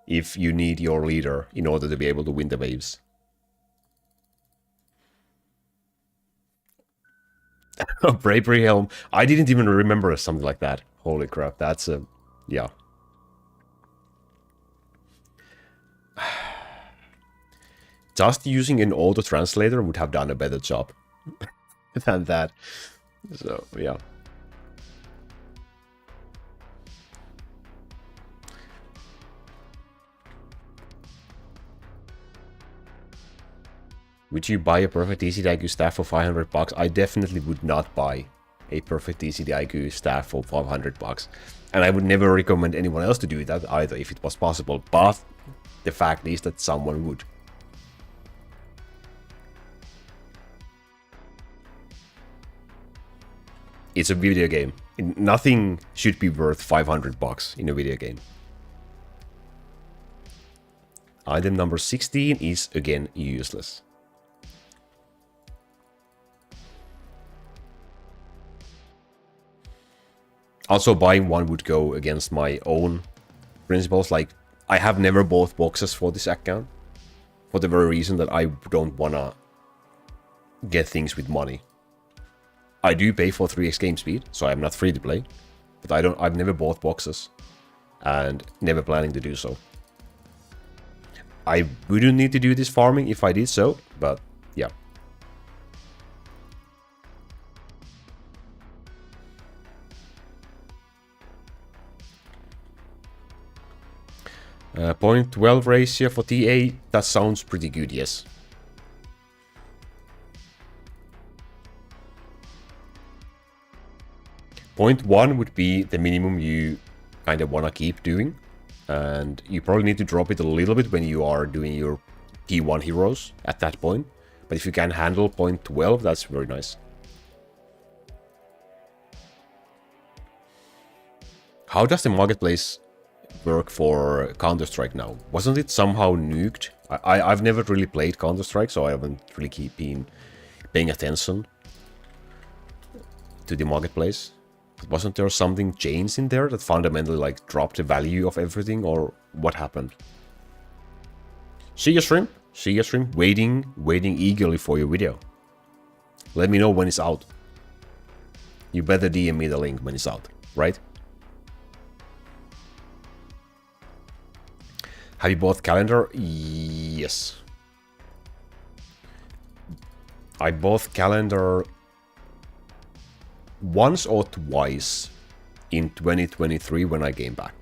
If you need your leader in order to be able to win the waves. Bravery Helm. I didn't even remember something like that. Holy crap, that's a... yeah. Just using an auto-translator would have done a better job than that. So, yeah. Would you buy a perfect DCDIQ staff for $500? I definitely would not buy a perfect DCDIQ staff for $500. And I would never recommend anyone else to do that either if it was possible. But the fact is that someone would. It's a video game. Nothing should be worth $500 in a video game. Item number 16 is again useless. Also, buying one would go against my own principles. Like, I have never bought boxes for this account. For the very reason that I don't wanna get things with money. I do pay for 3x game speed, so I'm not free to play. But I've never bought boxes. And never planning to do so. I wouldn't need to do this farming if I did so, but yeah. .12 ratio for TA, that sounds pretty good, yes. .1 would be the minimum you kind of want to keep doing. And you probably need to drop it a little bit when you are doing your T1 heroes at that point. But if you can handle .12, that's very nice. How does the marketplace work for Counter-Strike now? Wasn't it somehow nuked? I've never really played Counter-Strike, so I haven't really been paying attention to the marketplace. But wasn't there something changed in there that fundamentally like dropped the value of everything, or what happened? See you, Shrimp. See you, Shrimp. Waiting eagerly for your video. Let me know when it's out. You better DM me the link when it's out, right? Have you bought calendar? Yes. I bought calendar once or twice in 2023 when I came back.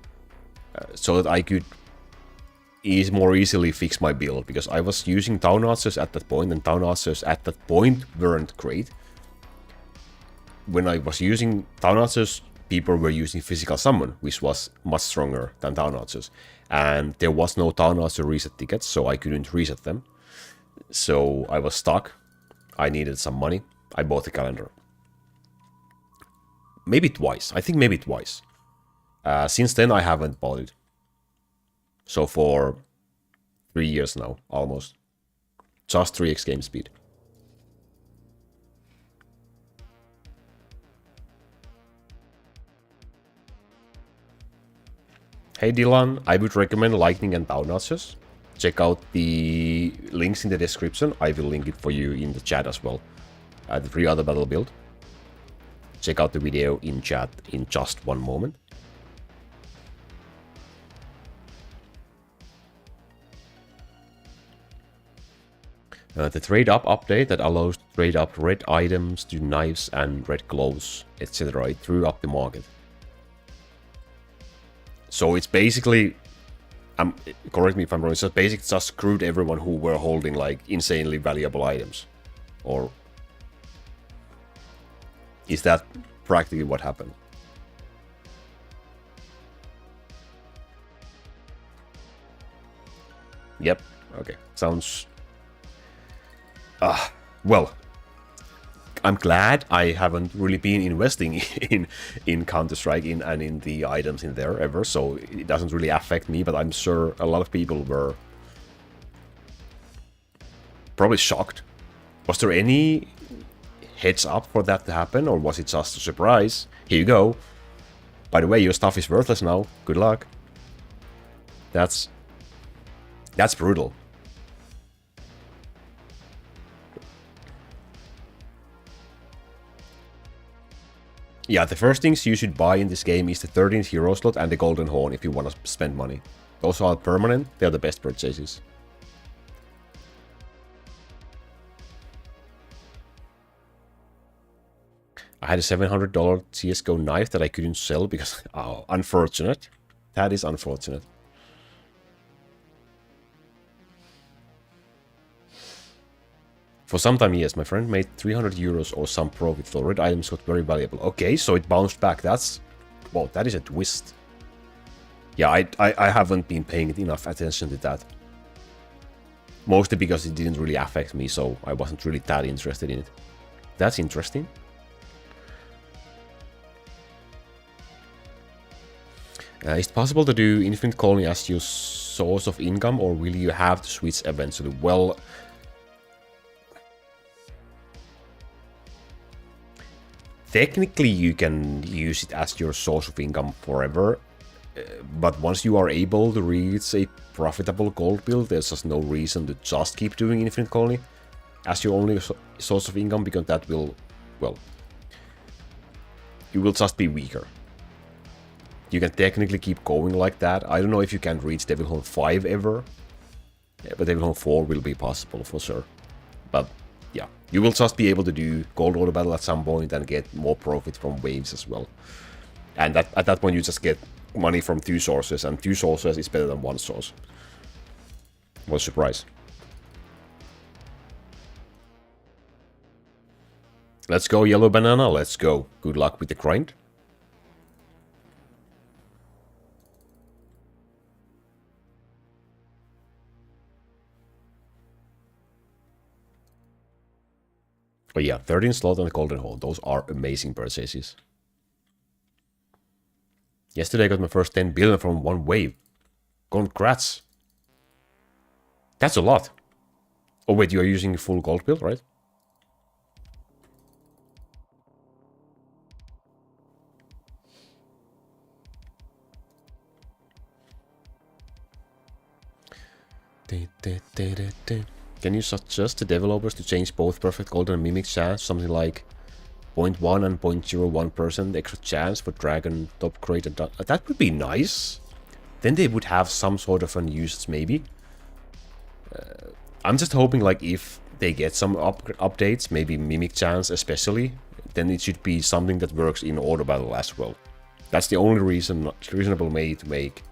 so that I could more easily fix my build, because I was using town archers at that point, and town archers at that point weren't great. When I was using town archers, people were using physical summon, which was much stronger than town archers, and there was no town archer reset tickets, so I couldn't reset them. So I was stuck. I needed some money. I bought the calendar. Maybe twice. I think maybe twice. Since then, I haven't bought it. So for 3 years now, almost. Just 3x game speed. Hey Dylan, I would recommend Lightning and Town Archers. Check out the links in the description. I will link it for you in the chat as well. The free other battle build. Check out the video in chat in just one moment. The trade up update that allows to trade up red items to knives and red gloves, etc. It threw up the market. So it's basically, correct me if I'm wrong, it's basically just screwed everyone who were holding like insanely valuable items. Or is that practically what happened? Yep, okay, sounds... well, I'm glad I haven't really been investing in Counter-Strike and in the items in there ever, so it doesn't really affect me, but I'm sure a lot of people were probably shocked. Was there any heads up for that to happen, or was it just a surprise? Here you go. By the way, your stuff is worthless now. Good luck. That's brutal. Yeah, the first things you should buy in this game is the 13th hero slot and the golden horn if you want to spend money. Those are permanent, they are the best purchases. I had a $700 CSGO knife that I couldn't sell because... Oh, unfortunate. That is unfortunate. For some time, yes, my friend made 300 euros or some profit. The red items got very valuable. Okay, so it bounced back. That's... Well, that is a twist. Yeah, I haven't been paying enough attention to that. Mostly because it didn't really affect me, so I wasn't really that interested in it. That's interesting. Is it possible to do Infinite Colony as your source of income, or will you have to switch eventually? Well... Technically, you can use it as your source of income forever, but once you are able to reach a profitable gold build, there's just no reason to just keep doing Infinite Colony as your only source of income, because that will, well, you will just be weaker. You can technically keep going like that. I don't know if you can reach Devil Horn 5 ever, but Devil Horn 4 will be possible for sure. But yeah, you will just be able to do gold order battle at some point and get more profit from waves as well. And at that point you just get money from 2 sources, and 2 sources is better than 1 source. What a surprise. Let's go, Yellow Banana, let's go. Good luck with the grind. But yeah, 13 slot and golden hole. Those are amazing purchases. Yesterday I got my first 10 billion from 1 wave. Congrats. That's a lot. Oh wait, you are using a full gold build, right? Can you suggest the developers to change both perfect golden and mimic chance, something like 0.1 and 0.01% extra chance for dragon, top crate, and that would be nice. Then they would have some sort of unused maybe. I'm just hoping, like, if they get some updates, maybe mimic chance especially, then it should be something that works in order battle as well. That's the only reasonable way to make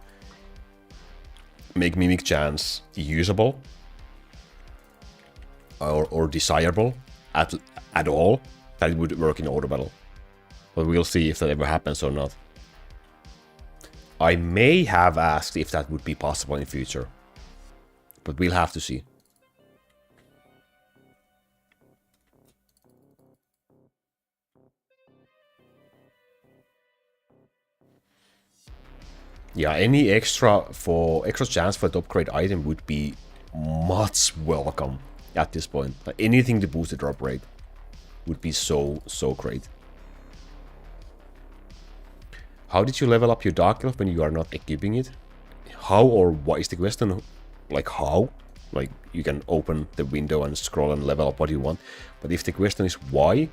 make Mimic Chance usable or desirable at all, that it would work in auto battle. But we'll see if that ever happens or not. I may have asked if that would be possible in future, but we'll have to see. Yeah, any extra chance for the upgrade item would be much welcome at this point. Like, anything to boost the drop rate would be so great. How did you level up your Dark Elf when you are not equipping it? How or what is the question? Like how? Like you can open the window and scroll and level up what you want. But if the question is why,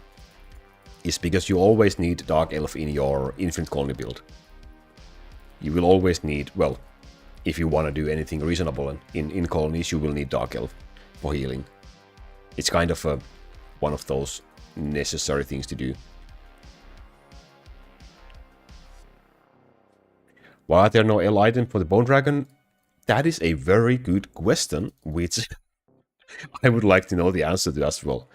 it's because you always need Dark Elf in your Infinite Colony build. You will always need, well, if you want to do anything reasonable in colonies, you will need Dark Elf for healing. It's kind of one of those necessary things to do. Why are there no L items for the Bone Dragon? That is a very good question, which I would like to know the answer to as well.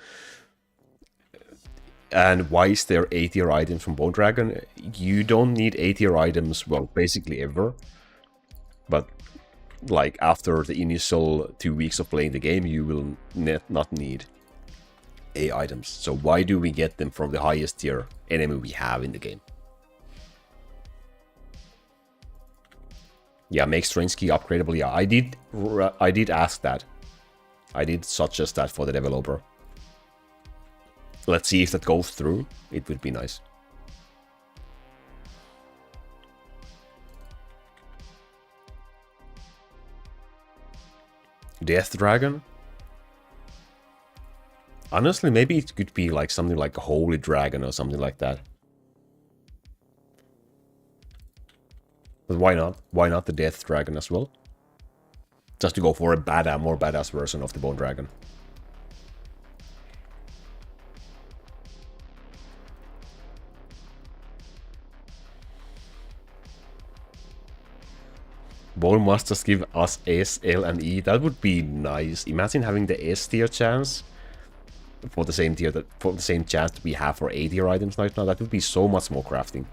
And why is there A tier items from Bone Dragon? You don't need A tier items, well, basically ever. But, like, after the initial 2 weeks of playing the game, you will not need A items. So why do we get them from the highest tier enemy we have in the game? Yeah, make Strange Key upgradable. Yeah, I did ask that. I did suggest that for the developer. Let's see if that goes through. It would be nice. Death Dragon? Honestly, maybe it could be like something like a Holy Dragon or something like that. But why not? Why not the Death Dragon as well? Just to go for a more badass version of the Bone Dragon. Bone must just give us S, L, and E. That would be nice. Imagine having the S tier chance for the same tier for the same chance that we have for A tier items right now. That would be so much more crafting.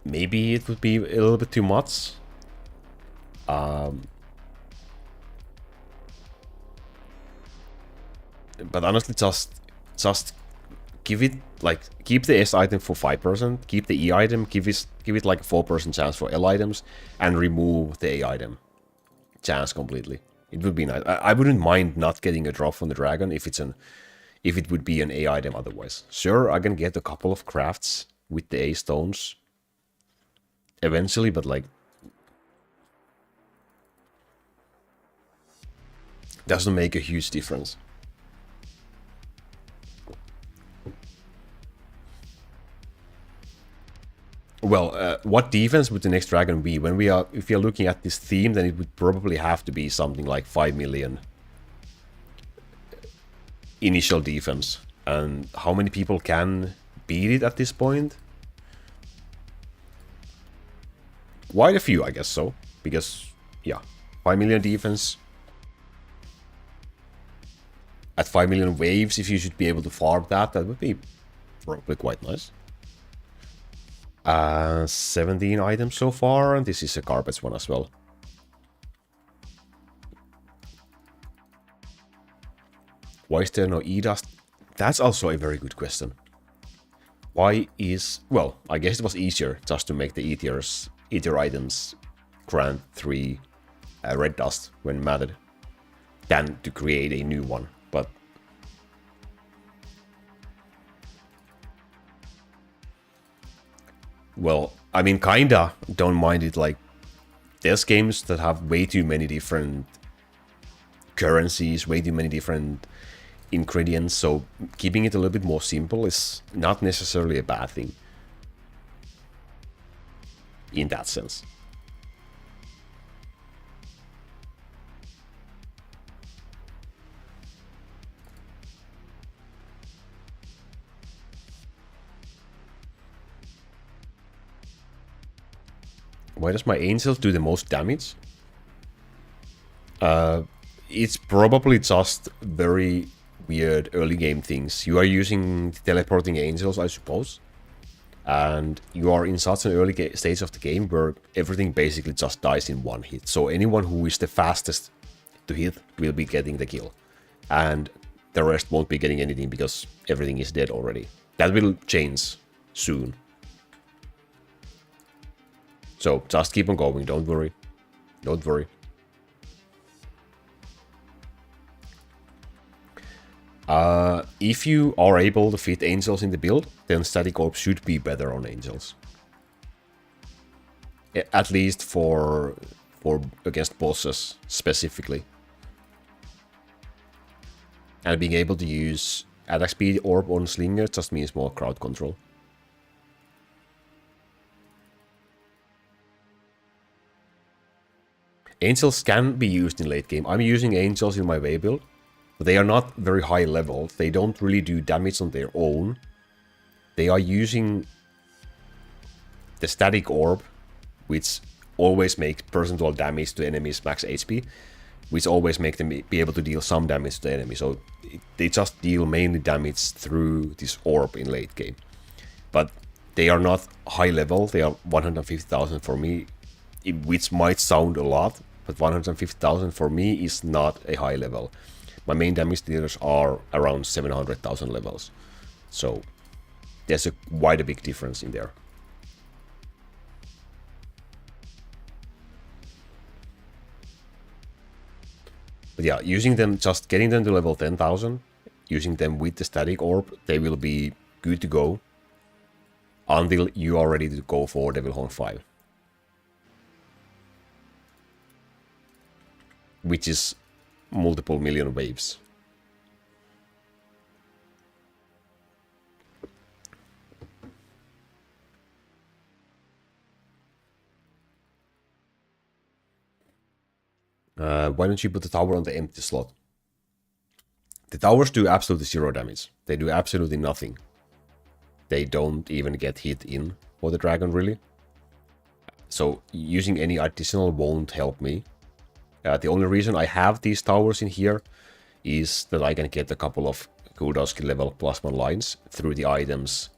Maybe it would be a little bit too much. But honestly, just give it, like, keep the S item for 5%, keep the E item, give it like a 4% chance for L items, and remove the A item chance completely. It would be nice. I wouldn't mind not getting a drop from the dragon if it would be an A item otherwise. Sure, I can get a couple of crafts with the A stones eventually, but like, doesn't make a huge difference. Well, what defense would the next dragon be? If we are looking at this theme, then it would probably have to be something like 5 million initial defense. And how many people can beat it at this point? Quite a few, I guess so. Because, yeah, 5 million defense. At 5 million waves, if you should be able to farm that would be probably quite nice. 17 items so far, and this is a garbage one as well. Why is there no E-Dust? That's also a very good question. Why is... Well, I guess it was easier just to make the E-tier items grant 3 red dust when mattered than to create a new one, but... Well, I mean, kinda don't mind it. Like, there's games that have way too many different currencies, way too many different ingredients, so keeping it a little bit more simple is not necessarily a bad thing. In that sense. Why does my angels do the most damage? It's probably just very weird early game things. You are using teleporting angels, I suppose. And you are in such an early stage of the game where everything basically just dies in one hit. So anyone who is the fastest to hit will be getting the kill. And the rest won't be getting anything because everything is dead already. That will change soon. So just keep on going, don't worry. Don't worry. If you are able to fit angels in the build, then static orb should be better on angels. At least for against bosses specifically. And being able to use attack speed orb on Slinger just means more crowd control. Angels can be used in late game. I'm using angels in my Way build. But they are not very high level. They don't really do damage on their own. They are using the static orb, which always makes percentual damage to enemies max HP, which always make them be able to deal some damage to the enemy. So they just deal mainly damage through this orb in late game. But they are not high level. They are 150,000 for me, which might sound a lot, but 150,000 for me is not a high level. My main damage dealers are around 700,000 levels. So there's quite a big difference in there. But yeah, using them, just getting them to level 10,000, using them with the static orb, they will be good to go until you are ready to go for Devil Horn 5. Which is multiple million waves. Why don't you put the tower on the empty slot? The towers do absolutely zero damage. They do absolutely nothing. They don't even get hit in for the dragon, really. So using any additional won't help me. The only reason I have these towers in here is that I can get a couple of cooldown skill level +1 lines through the items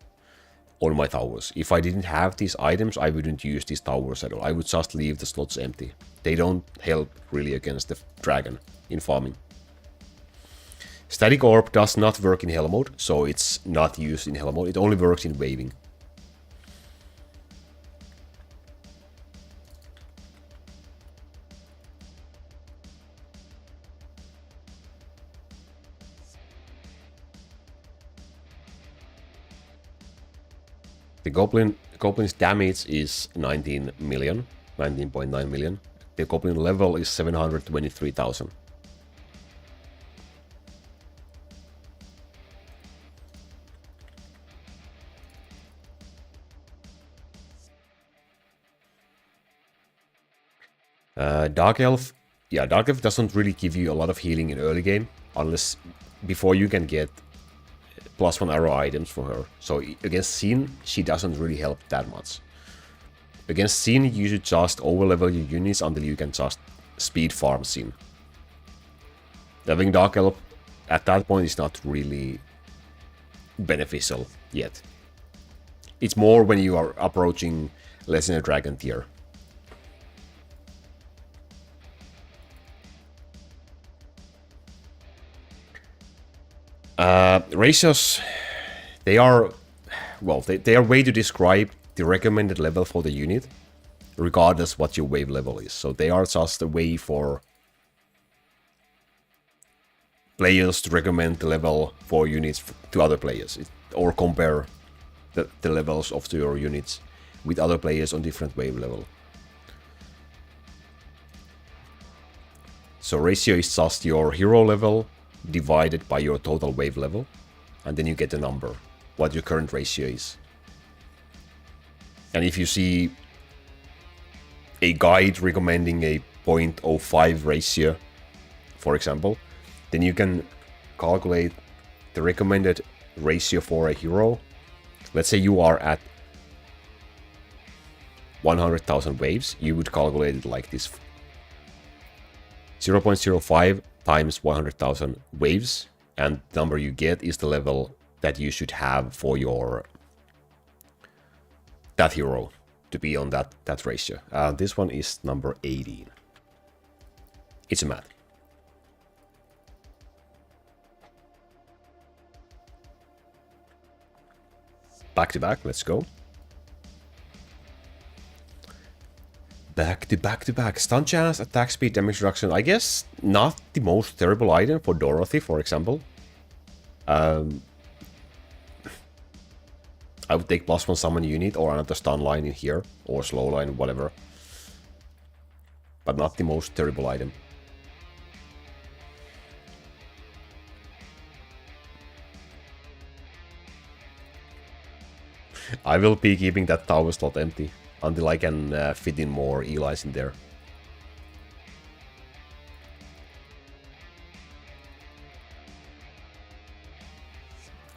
on my towers. If I didn't have these items, I wouldn't use these towers at all. I would just leave the slots empty. They don't help really against the dragon in farming. Static orb does not work in hell mode, so it's not used in hell mode. It only works in waving. The goblin's damage is 19 million, 19.9 million. The goblin level is 723,000. Dark Elf, yeah, Dark Elf doesn't really give you a lot of healing in early game, unless before you can get +1 arrow items for her. So against Sin, she doesn't really help that much. Against Sin, you should just overlevel your units until you can just speed farm Sin. Having Dark Elf at that point is not really beneficial yet. It's more when you are approaching Legendary Dragon tier. Ratios, they are, well, they are way to describe the recommended level for the unit, regardless what your wave level is. So they are just a way for players to recommend the level for units to other players, or compare the levels of your units with other players on different wave level. So ratio is just your hero level divided by your total wave level, and then you get a number, what your current ratio is. And if you see a guide recommending a 0.05 ratio, for example, then you can calculate the recommended ratio for a hero. Let's say you are at 100,000 waves, you would calculate it like this. 0.05 times 100,000 waves, and the number you get is the level that you should have for your that hero to be on that ratio. This one is number 18. It's a math. Back to back, let's go. Back to back to back. Stun chance, attack speed, damage reduction. I guess not the most terrible item for Dorothy, for example. I would take +1 summon unit or another stun line in here, or slow line, whatever. But not the most terrible item. I will be keeping that tower slot empty until I can fit in more Eli's in there.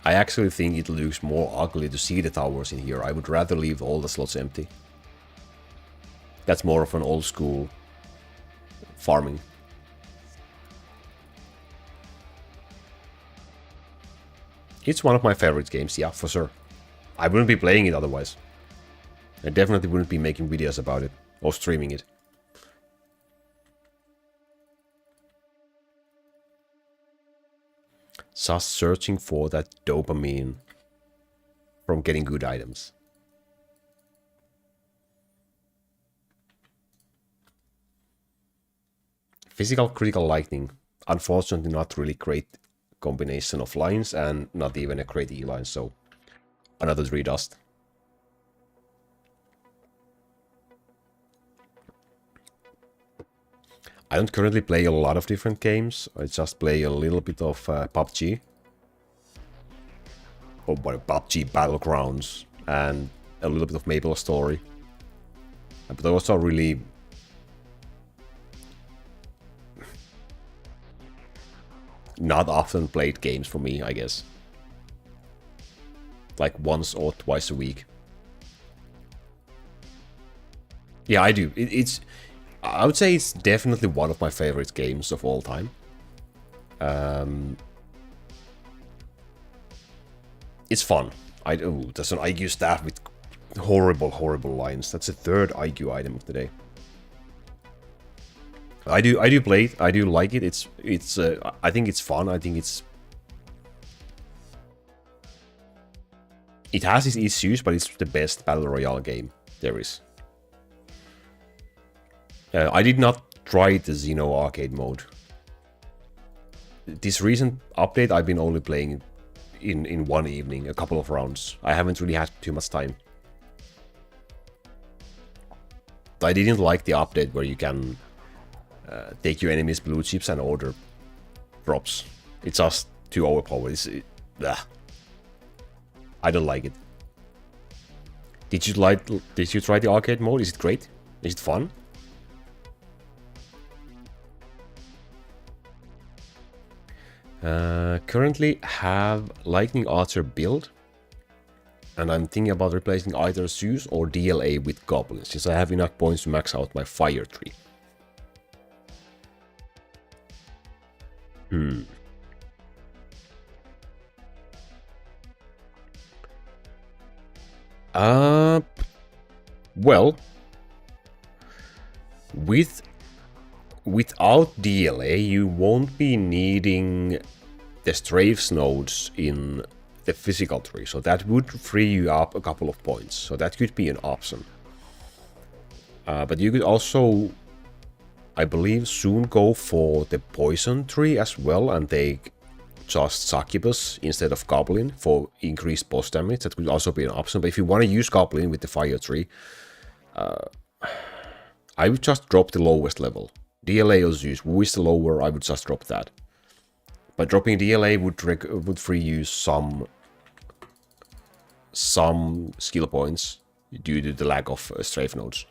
I actually think it looks more ugly to see the towers in here. I would rather leave all the slots empty. That's more of an old school farming. It's one of my favorite games, yeah, for sure. I wouldn't be playing it otherwise. I definitely wouldn't be making videos about it or streaming it. Just searching for that dopamine from getting good items. Physical critical lightning. Unfortunately not really great combination of lines and not even a great E-line, so another 3 dust. I don't currently play a lot of different games. I just play a little bit of PUBG. Or PUBG Battlegrounds. And a little bit of Maple Story. But those are really... not often played games for me, I guess. Like once or twice a week. Yeah, I do. I would say it's definitely one of my favorite games of all time. It's fun. There's an IQ staff with horrible lines. That's the 3rd IQ item of the day. I do play it. I do like it. I think it's fun. I think it has its issues, but it's the best battle royale game there is. I did not try the Xeno arcade mode. This recent update I've been only playing in one evening, a couple of rounds. I haven't really had too much time. I didn't like the update where you can take your enemy's blue chips and order drops. It's just too overpowered. I don't like it. Did you try the arcade mode? Is it great? Is it fun? Currently have Lightning Archer build, and I'm thinking about replacing either Zeus or DLA with Goblins, since I have enough points to max out my fire tree. Well, without DLA, you won't be needing the strafes nodes in the physical tree, so that would free you up a couple of points. So that could be an option. But you could also, I believe, soon go for the poison tree as well and take just Succubus instead of Goblin for increased boss damage. That could also be an option. But if you want to use Goblin with the fire tree, I would just drop the lowest level. DLA or Zeus, who is the lower, I would just drop that. But dropping DLA would free you some skill points due to the lack of strafe nodes.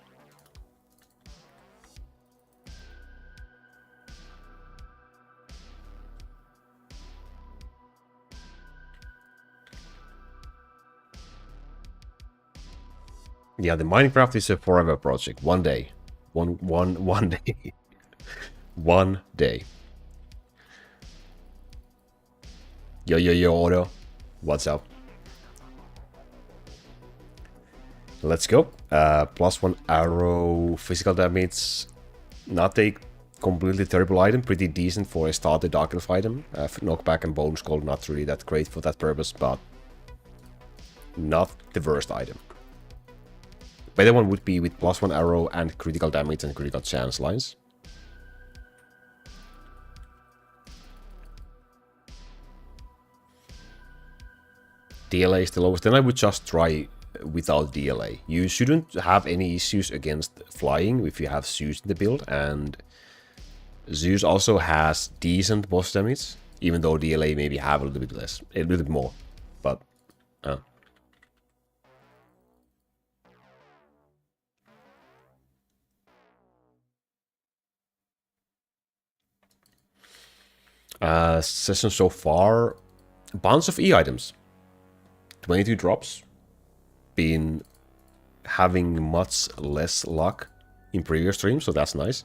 Yeah, the Minecraft is a forever project. One day. One day. One day. Yo, Auto. What's up? Let's go. +1 arrow, physical damage. Not a completely terrible item. Pretty decent for a starter Dark Elf item. Knockback and Bone Skull, not really that great for that purpose, but not the worst item. Better one would be with +1 arrow and critical damage and critical chance lines. DLA is the lowest. Then I would just try without DLA. You shouldn't have any issues against flying if you have Zeus in the build, and Zeus also has decent boss damage, even though DLA maybe have a little bit less, a little bit more, but session so far, bunch of E items, 22 drops. Been having much less luck in previous streams, so that's nice.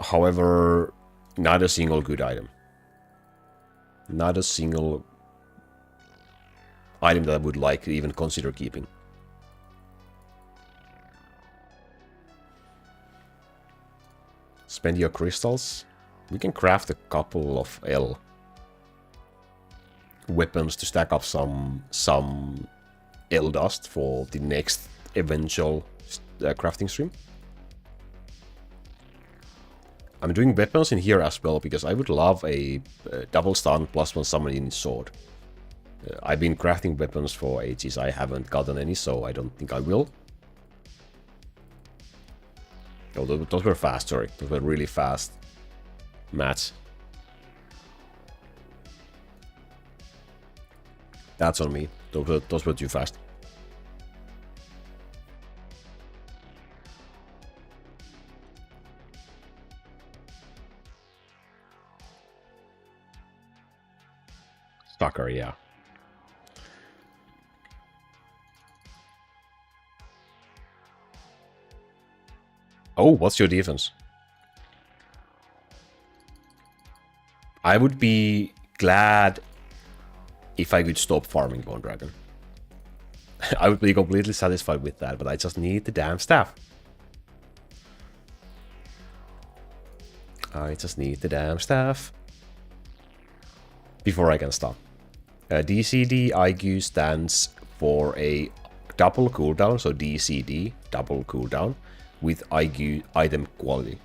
However, not a single good item. Not a single item that I would like to even consider keeping. Spend your crystals. We can craft a couple of L weapons to stack up some L dust for the next eventual crafting stream. I'm doing weapons in here as well because I would love a double stun +1 summoning sword. I've been crafting weapons for ages. I haven't gotten any, so I don't think I will. Oh, those were fast, sorry. Those were really fast mats. That's on me. Those were too fast. Stalker, yeah. Oh, what's your defense? I would be glad if I could stop farming Bone Dragon. I would be completely satisfied with that, but I just need the damn staff. I just need the damn staff before I can stop. DCDIQ stands for a double cooldown, so DCD, double cooldown, with IQ item quality.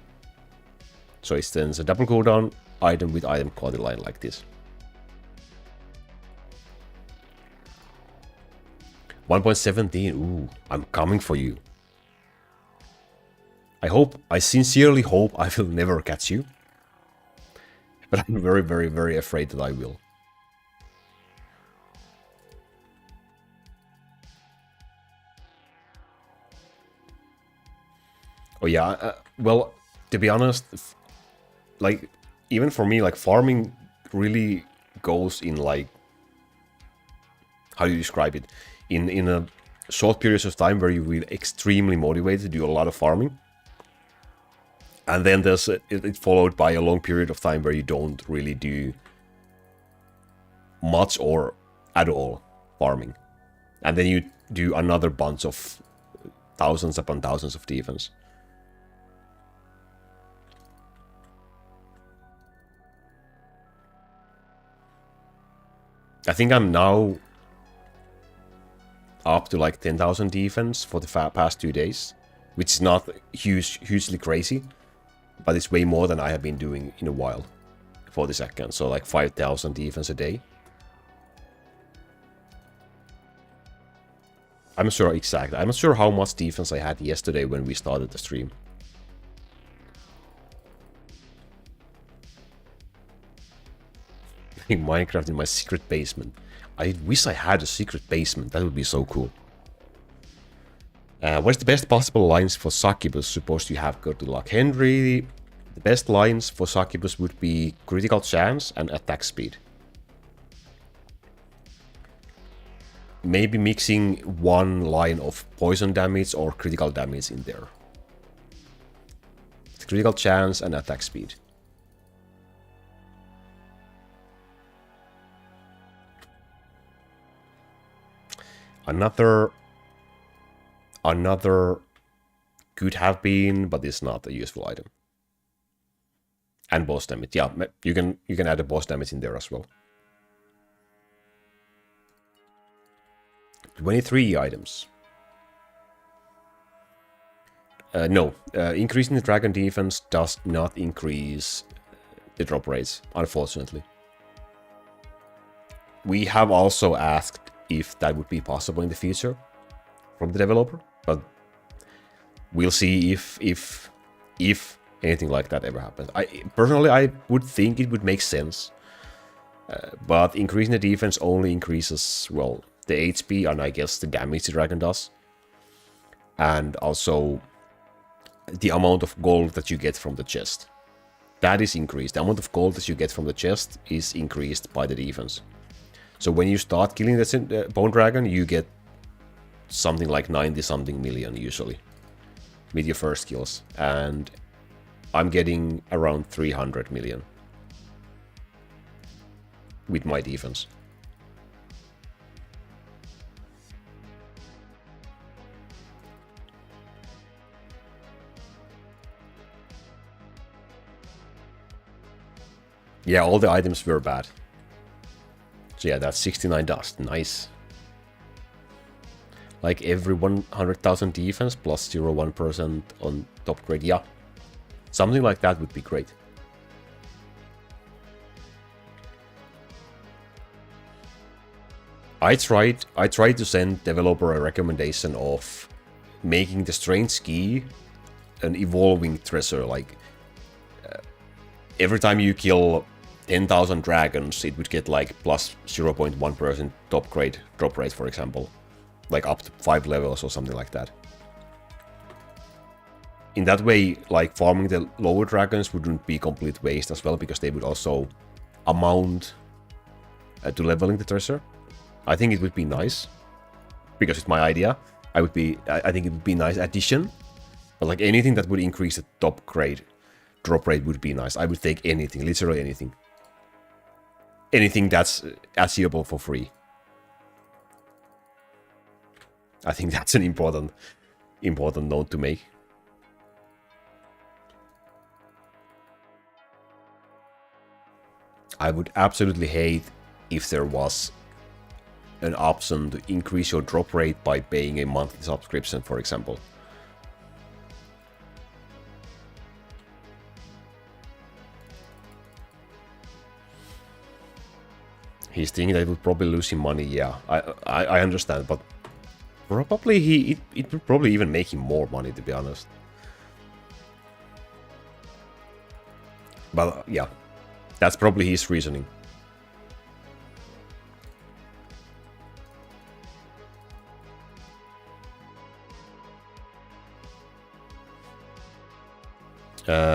So it stands a double cooldown item with item quality line like this. 1.17, ooh, I'm coming for you. I sincerely hope I will never catch you. But I'm very, very, very afraid that I will. Oh yeah, well, to be honest, like, even for me, like, farming really goes in, like, how do you describe it? In a short periods of time where you will extremely motivated to do a lot of farming. And then there's it followed by a long period of time where you don't really do much or at all farming. And then you do another bunch of thousands upon thousands of defense. I think I'm now up to like 10,000 defense for the past 2 days, which is not hugely crazy, but it's way more than I have been doing in a while for the second. So like 5,000 defense a day. I'm not sure exactly. I'm not sure how much defense I had yesterday when we started the stream. Playing Minecraft in my secret basement. I wish I had a secret basement. That would be so cool. What's the best possible lines for Succubus? Supposed you have good luck. Henry, the best lines for Succubus would be critical chance and attack speed. maybe mixing one line of poison damage or critical damage in there. Critical chance and attack speed. Another could have been, but it's not a useful item. And boss damage. Yeah, you can add a boss damage in there as well. 23 items. No, increasing the dragon defense does not increase the drop rates, unfortunately. We have also asked if that would be possible in the future from the developer, but we'll see if anything like that ever happens. Personally, I would think it would make sense, but increasing the defense only increases, well, the HP and I guess the damage the dragon does, and also the amount of gold that you get from the chest. That is increased. The amount of gold that you get from the chest is increased by the defense. So when you start killing the bone dragon, you get something like 90 something million usually with your first kills, and I'm getting around 300 million with my defense. Yeah, all the items were bad. So yeah, that's 69 dust. Nice. Like every 100,000 defense plus 0.1% on top grade. Yeah, something like that would be great. I tried to send developer a recommendation of making the strange key an evolving treasure. Like every time you kill 10,000 dragons, it would get like plus 0.1% top grade drop rate, for example. Like up to 5 levels or something like that. In that way, like farming the lower dragons wouldn't be complete waste as well, because they would also amount to leveling the treasure. I think it would be nice, because it's my idea. I think it would be a nice addition. But like anything that would increase the top grade drop rate would be nice. I would take anything, literally anything. Anything that's achievable for free. I think that's an important note to make. I would absolutely hate if there was an option to increase your drop rate by paying a monthly subscription, for example. He's thinking that it would probably lose him money. Yeah, I understand, but probably it would probably even make him more money, to be honest. But yeah, that's probably his reasoning.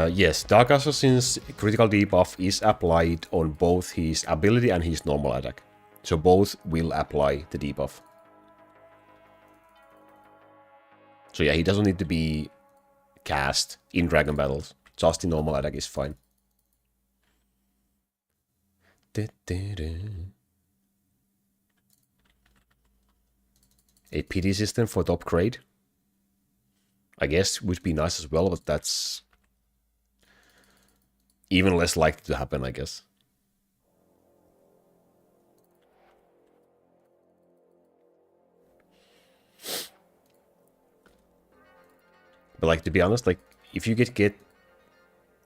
Yes, Dark Assassin's critical debuff is applied on both his ability and his normal attack. So both will apply the debuff. So yeah, he doesn't need to be cast in dragon battles. Just the normal attack is fine. A pity system for top grade, I guess, would be nice as well, but that's even less likely to happen, I guess. But like, to be honest, like if you get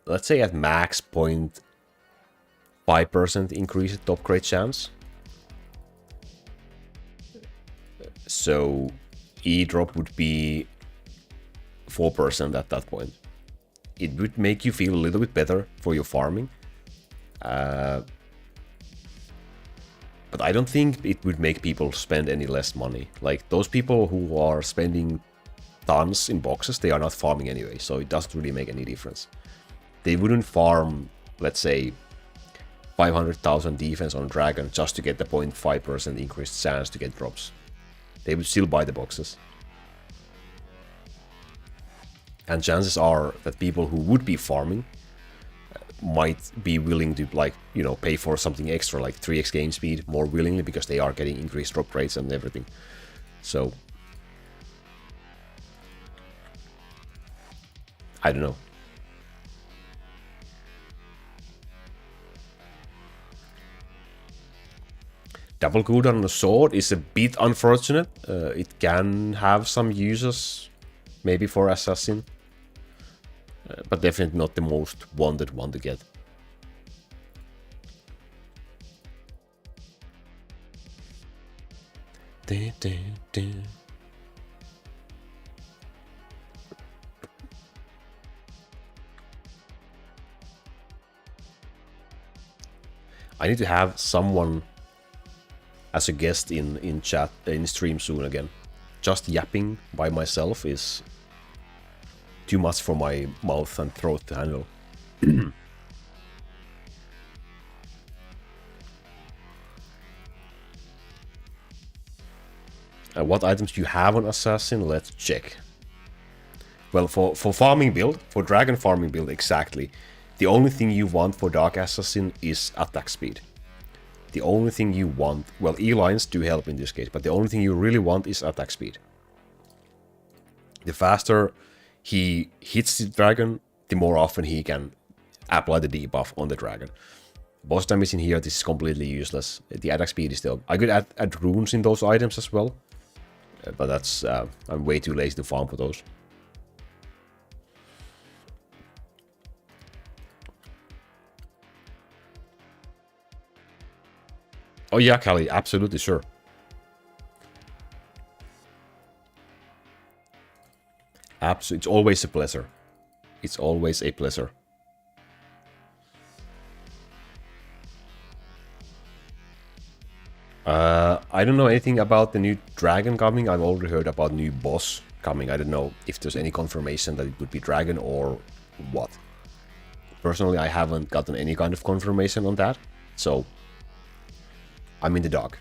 let's say at max 0.5% increase in top grade chance, so E drop would be 4% at that point. It would make you feel a little bit better for your farming. But I don't think it would make people spend any less money. Like, those people who are spending tons in boxes, they are not farming anyway, so it doesn't really make any difference. They wouldn't farm, let's say, 500,000 defense on Dragon just to get the 0.5% increased chance to get drops. They would still buy the boxes. And chances are that people who would be farming might be willing to, like, you know, pay for something extra, like 3x game speed, more willingly, because they are getting increased drop rates and everything. So, I don't know. Double cooldown on the sword is a bit unfortunate. It can have some uses, maybe for assassin, but definitely not the most wanted one to get. I need to have someone as a guest in chat, in stream soon again. Just yapping by myself is too much for my mouth and throat to handle. What items do you have on Assassin? Let's check. Well, for farming build, for dragon farming build exactly, the only thing you want for Dark Assassin is attack speed. The only thing you want, well, E-lines do help in this case, but the only thing you really want is attack speed. The faster he hits the dragon, the more often he can apply the debuff on the dragon. Boss damage in here, this is completely useless. The attack speed is still... I could add runes in those items as well, but that's... I'm way too lazy to farm for those. Oh yeah, Callie, absolutely, sure. Absolutely, it's always a pleasure. It's always a pleasure. I don't know anything about the new dragon coming. I've already heard about new boss coming. I don't know if there's any confirmation that it would be dragon or what. Personally, I haven't gotten any kind of confirmation on that, so I'm in the dark.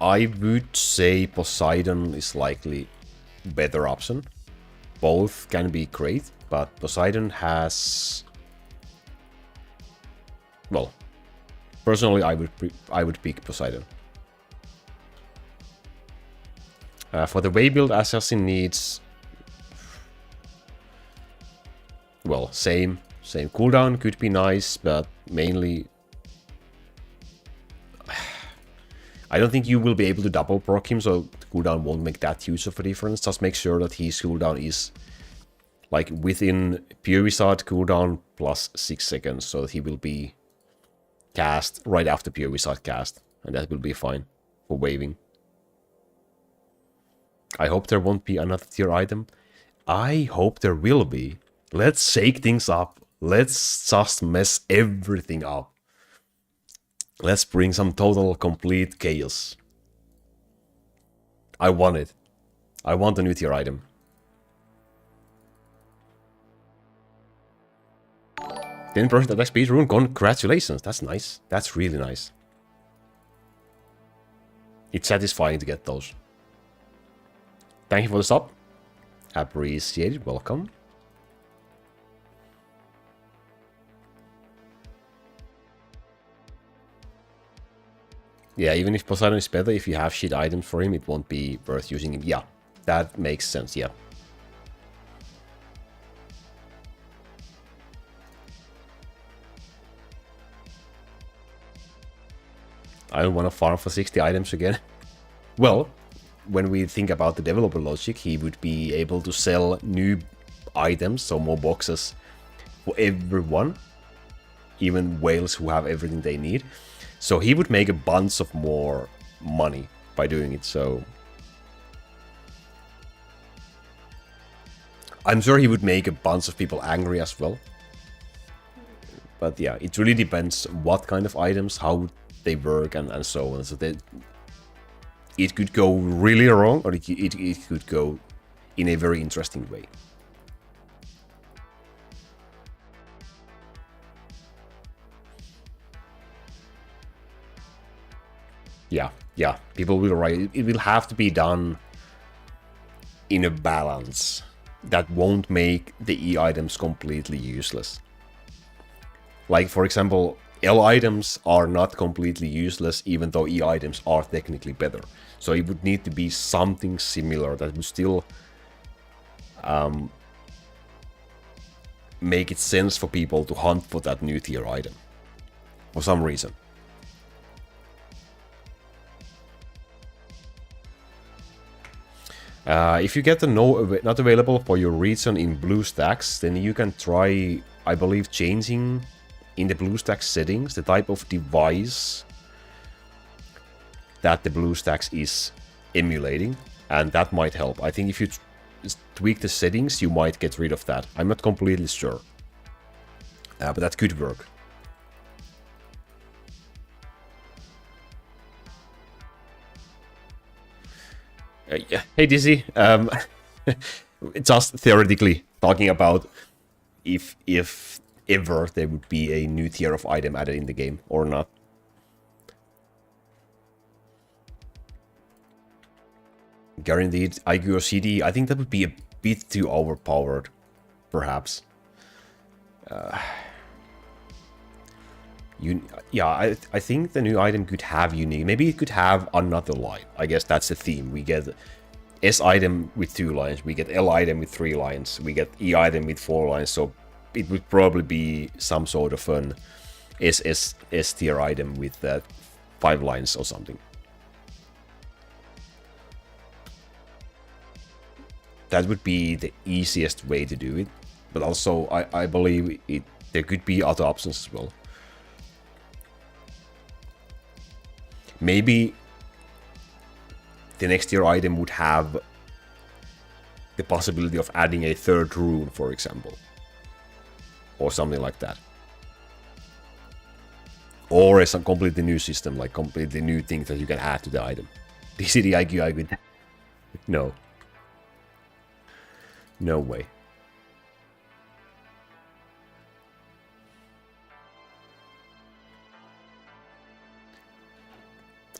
I would say Poseidon is likely better option. Both can be great, but Poseidon has... Well, personally, I would pick Poseidon. For the way build, Assassin needs... Well, same cooldown could be nice, but mainly... I don't think you will be able to double proc him, so the cooldown won't make that huge of a difference. Just make sure that his cooldown is like within Pure Wizard cooldown plus 6 seconds, so that he will be cast right after Pure Wizard cast, and that will be fine for waving. I hope there won't be another tier item. I hope there will be. Let's shake things up. Let's just mess everything up. Let's bring some total, complete chaos. I want it. I want a new tier item. 10% attack speed rune, congratulations. That's nice. That's really nice. It's satisfying to get those. Thank you for the sub. Appreciate it. Welcome. Yeah, even if Poseidon is better, if you have shit items for him, it won't be worth using him. Yeah, that makes sense, yeah. I don't want to farm for 60 items again. Well, when we think about the developer logic, he would be able to sell new items, so more boxes for everyone, even whales who have everything they need. So he would make a bunch of more money by doing it, so... I'm sure he would make a bunch of people angry as well. But yeah, it really depends what kind of items, how they work, and so on. So that it could go really wrong, or it could go in a very interesting way. Yeah, people will write. It will have to be done in a balance that won't make the E items completely useless. Like, for example, L items are not completely useless, even though E items are technically better. So it would need to be something similar that would still make it sense for people to hunt for that new tier item for some reason. If you get the not available for your region in BlueStacks, then you can try, I believe, changing in the BlueStacks settings the type of device that the BlueStacks is emulating, and that might help. I think if you tweak the settings, you might get rid of that. I'm not completely sure, but that could work. Hey Dizzy, just theoretically talking about if ever there would be a new tier of item added in the game or not. Guaranteed IQ or CD, I think that would be a bit too overpowered, perhaps. I think the new item could have unique. Maybe it could have another line. I guess that's the theme. We get S item with 2 lines. We get L item with 3 lines. We get E item with 4 lines. So it would probably be some sort of an S tier item with 5 lines or something. That would be the easiest way to do it. But also, I believe there could be other options as well. Maybe the next tier item would have the possibility of adding a 3rd rune, for example. Or something like that. Or some completely new system, like completely new things that you can add to the item. DCDIQ, I could... No. No way.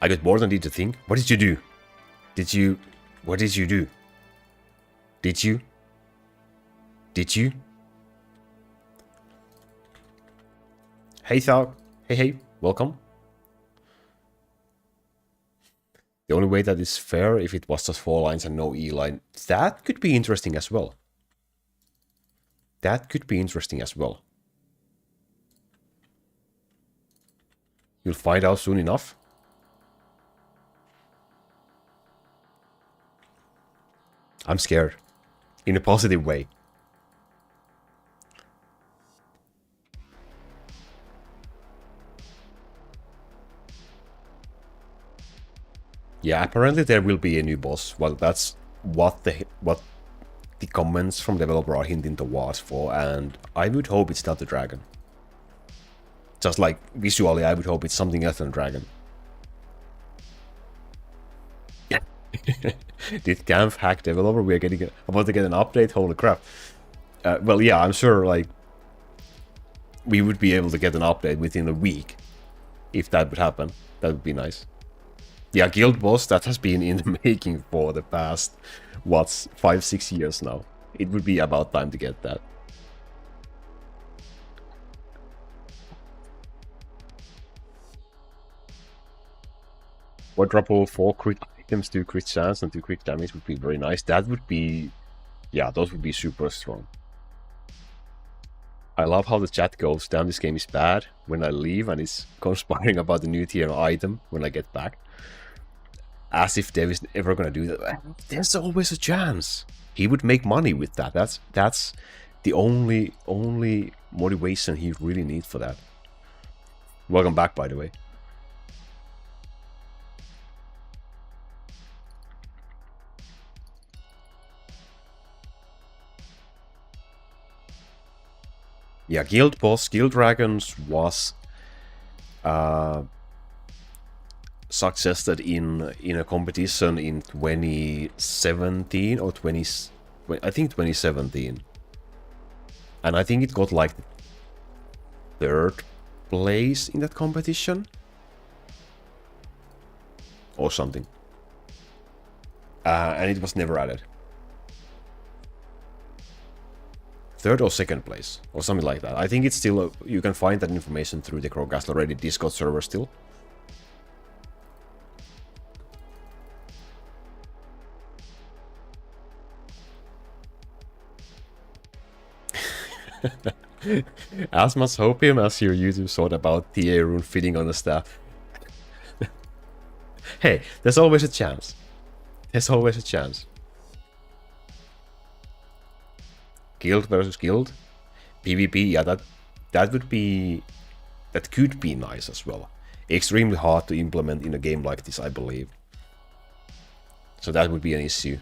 I got bored and need to think. What did you do? What did you do? Did you? Hey Thou. Hey, welcome. The only way that is fair if it was just 4 lines and no E line. That could be interesting as well. You'll find out soon enough. I'm scared. In a positive way. Yeah, apparently there will be a new boss. Well, that's what the comments from developer are hinting towards for, and I would hope it's not the dragon. Just like visually, I would hope it's something else than a dragon. Yeah. Did Camp hack developer? We are about to get an update. Holy crap! Well, yeah, I'm sure. Like, we would be able to get an update within a week, if that would happen. That would be nice. Yeah, guild boss, that has been in the making for the past, 5-6 years now. It would be about time to get that. Quadruple 4 crit items, 2 crit chance and 2 crit damage would be very nice. That would be... Yeah, those would be super strong. I love how the chat goes, damn, this game is bad when I leave, and it's conspiring about the new tier item when I get back. As if Dev is ever gonna do that. There's always a chance. He would make money with that. That's the only motivation he really needs for that. Welcome back, by the way. Yeah, guild boss, Guild Dragons was suggested in a competition in 2017 or I think 2017, and I think it got like 3rd place in that competition. or something. And it was never added. Third or second place, or something like that. I think it's still, you can find that information through the Crowcastle Reddit Discord server still. As much hopium as your YouTube thought about TA rune fitting on the staff. Hey, there's always a chance. There's always a chance. Guild versus guild. PvP, yeah, that would be... That could be nice as well. Extremely hard to implement in a game like this, I believe. So that would be an issue.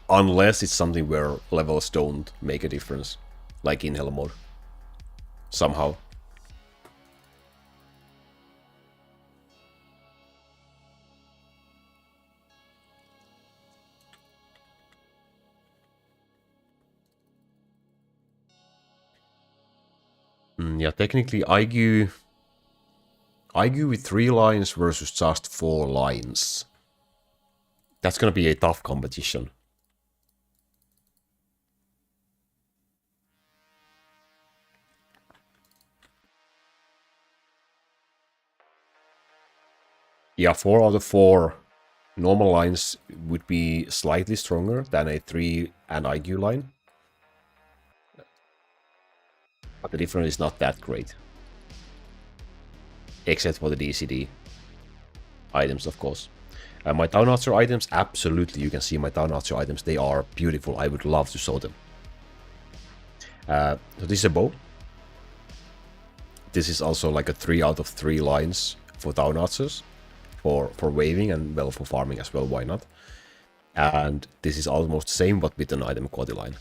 Unless it's something where levels don't make a difference. Like in Hell mode. Somehow. Yeah, technically IQ with 3 lines versus just 4 lines. That's gonna be a tough competition. Yeah, 4 out of 4 normal lines would be slightly stronger than a 3 and IQ line. But the difference is not that great. Except for the DCD items, of course. My Town Archer items, absolutely, you can see my Town Archer items. They are beautiful. I would love to show them. So this is a bow. This is also like a 3 out of 3 lines for Town Archers. For waving and, well, for farming as well, why not? And this is almost the same, but with an item quality line.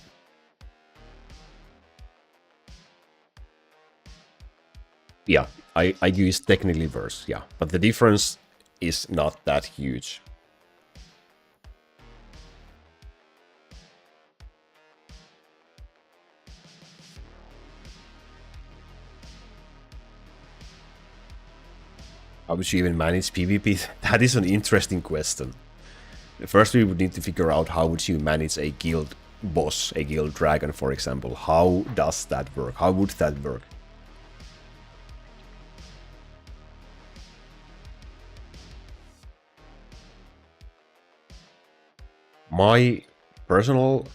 Yeah, I use technically worse, yeah. But the difference is not that huge. How would you even manage PvP? That is an interesting question. First we would need to figure out how would you manage a guild boss, a guild dragon, for example. How does that work? How would that work? My personal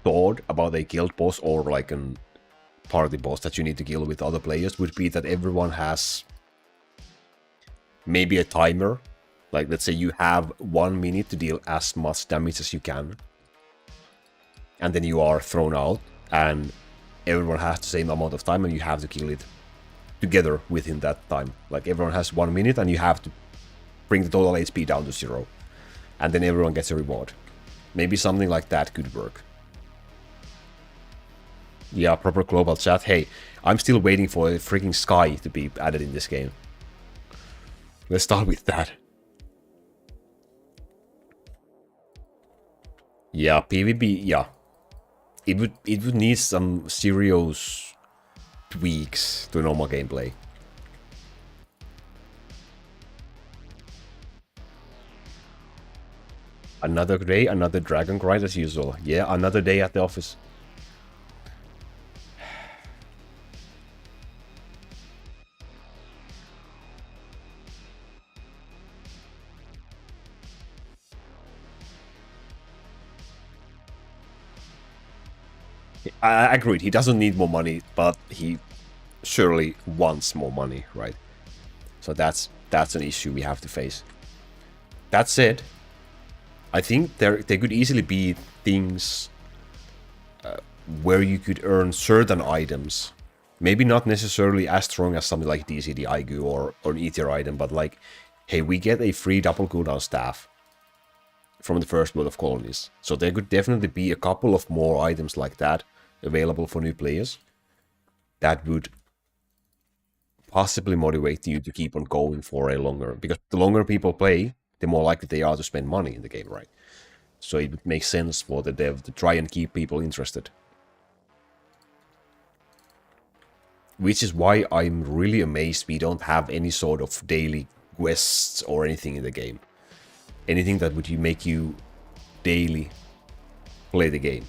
thought about a guild boss or like a party boss that you need to kill with other players would be that everyone has maybe a timer. Like, let's say you have 1 minute to deal as much damage as you can. And then you are thrown out and everyone has the same amount of time and you have to kill it together within that time. Like, everyone has 1 minute and you have to bring the total HP down to 0. And then everyone gets a reward. Maybe something like that could work. Yeah, proper global chat. Hey, I'm still waiting for a freaking sky to be added in this game. Let's start with that. Yeah, PvP, yeah. It would need some serious tweaks to normal gameplay. Another day, another dragon grind as usual. Yeah, another day at the office. I agreed, he doesn't need more money, but he surely wants more money, right? So that's an issue we have to face. That said, I think there could easily be things where you could earn certain items. Maybe not necessarily as strong as something like DCDIQ or an E-tier item, but like, hey, we get a free double cooldown staff from the first world of colonies. So there could definitely be a couple of more items like that available for new players that would possibly motivate you to keep on going for a longer, because the longer people play, the more likely they are to spend money in the game, right? So it would make sense for the dev to try and keep people interested. Which is why I'm really amazed we don't have any sort of daily quests or anything in the game. Anything that would make you daily play the game.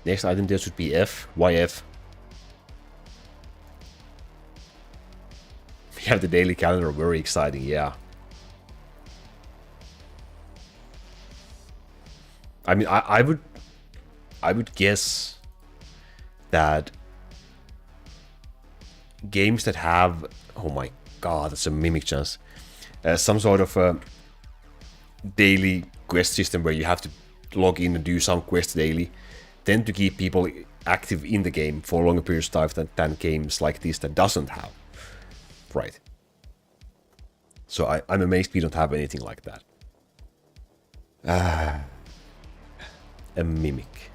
Next item there should be F. Why F? We have the daily calendar, very exciting, yeah. I mean, I would guess that games that have, oh my god, that's a mimic chance, some sort of a daily quest system where you have to log in and do some quests daily, tend to keep people active in the game for longer periods of time than games like this that doesn't have. Right. So I'm amazed we don't have anything like that. A mimic.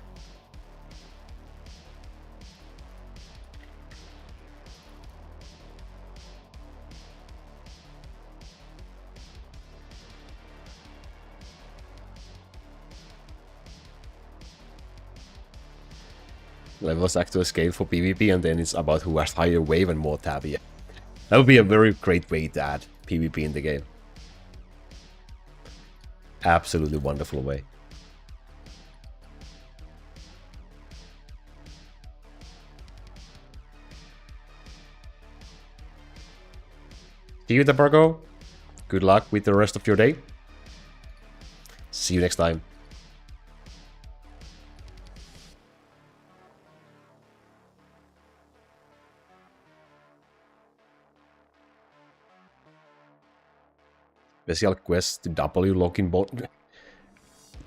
Levels actually scale for PvP, and then it's about who has higher wave and more tab. Yeah. That would be a very great way to add PvP in the game. Absolutely wonderful way. See you, Debargo. Good luck with the rest of your day. See you next time. Special quest to W login bot.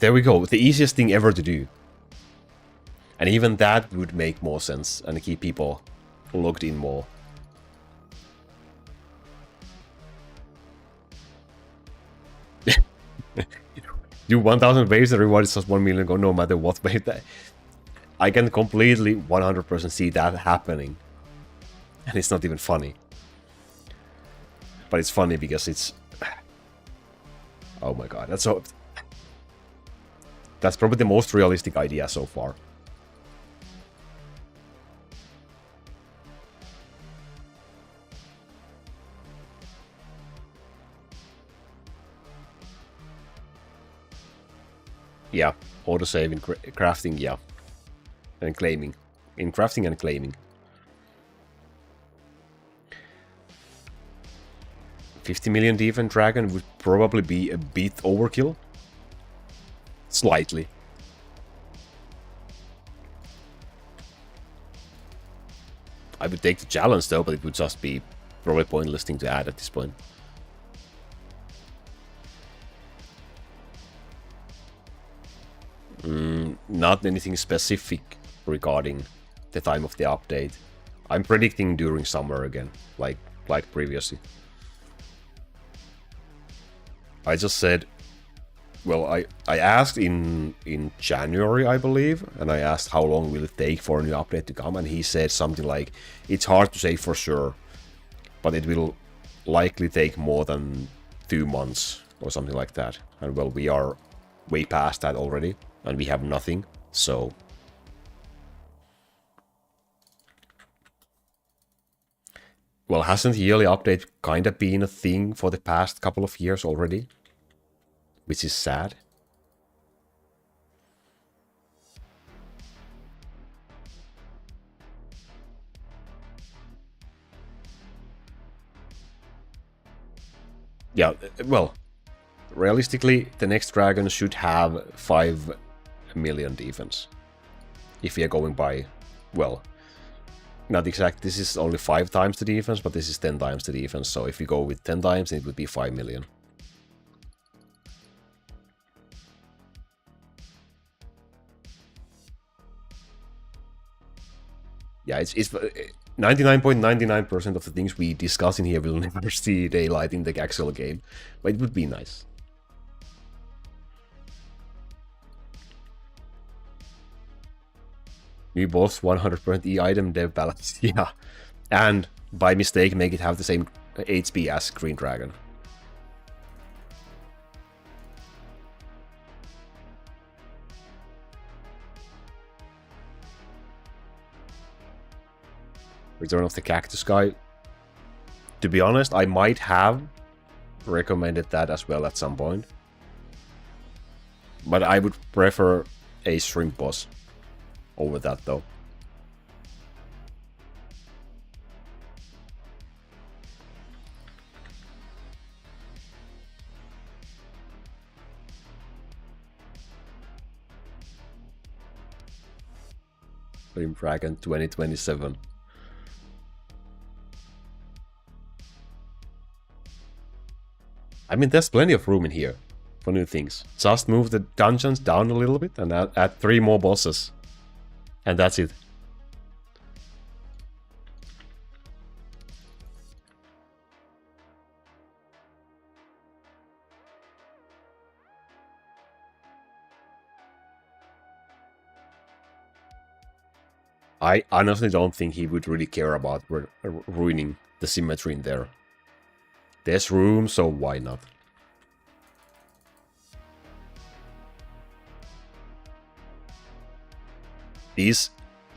There we go. The easiest thing ever to do. And even that would make more sense and keep people logged in more. Do 1000 waves and reward is just 1 million go no matter what wave that. I can completely 100% see that happening. And it's not even funny. But it's funny because it's... Oh my god, that's so... That's probably the most realistic idea so far. Yeah, autosave in crafting, yeah. And claiming. In crafting and claiming. 50 million defense dragon would probably be a bit overkill. Slightly. I would take the challenge though, but it would just be probably pointless thing to add at this point. Not anything specific regarding the time of the update. I'm predicting during summer again, like previously. I just said, well, I asked in January, I believe, and I asked how long will it take for a new update to come, and he said something like, it's hard to say for sure, but it will likely take more than 2 months or something like that. And well, we are way past that already, and we have nothing, so... Well, hasn't yearly update kinda been a thing for the past couple of years already? Which is sad. Yeah, well, realistically, the next dragon should have 5 million defense. If we are going by, well, not exact, this is only 5 times the defense, but this is 10 times the defense, so if we go with 10 times, it would be 5 million. Yeah, it's 99.99% of the things we discuss in here will never see daylight in the actual game, but it would be nice. New boss 100% E-item dev balance, yeah. And by mistake make it have the same HP as Green Dragon. Return of the Cactus guy. To be honest, I might have recommended that as well at some point. But I would prefer a shrimp boss over that though. Shrimp Dragon 2027. I mean, there's plenty of room in here for new things. Just move the dungeons down a little bit and add 3 more bosses. And that's it. I honestly don't think he would really care about ruining the symmetry in there. There's room, so why not? These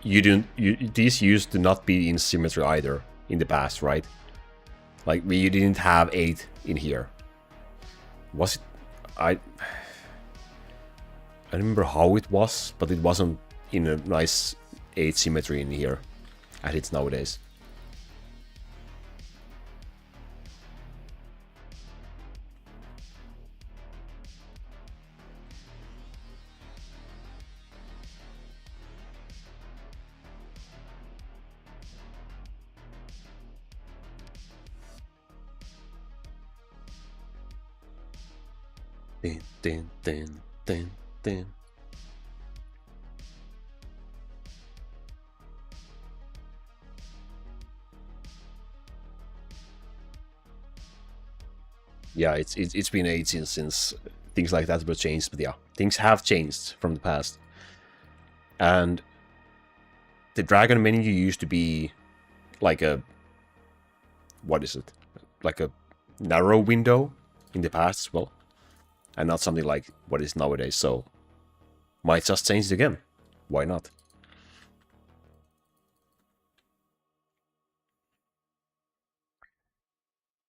used to not be in symmetry either in the past, right? Like you didn't have 8 in here. Was it? I remember how it was, but it wasn't in a nice 8 symmetry in here as it's nowadays. Dun, dun, dun, dun, dun. Yeah, it's been ages since things like that were changed, but yeah, things have changed from the past. And the dragon menu used to be like a, what is it? Like a narrow window in the past as well, and not something like what is nowadays. So might just change it again. Why not?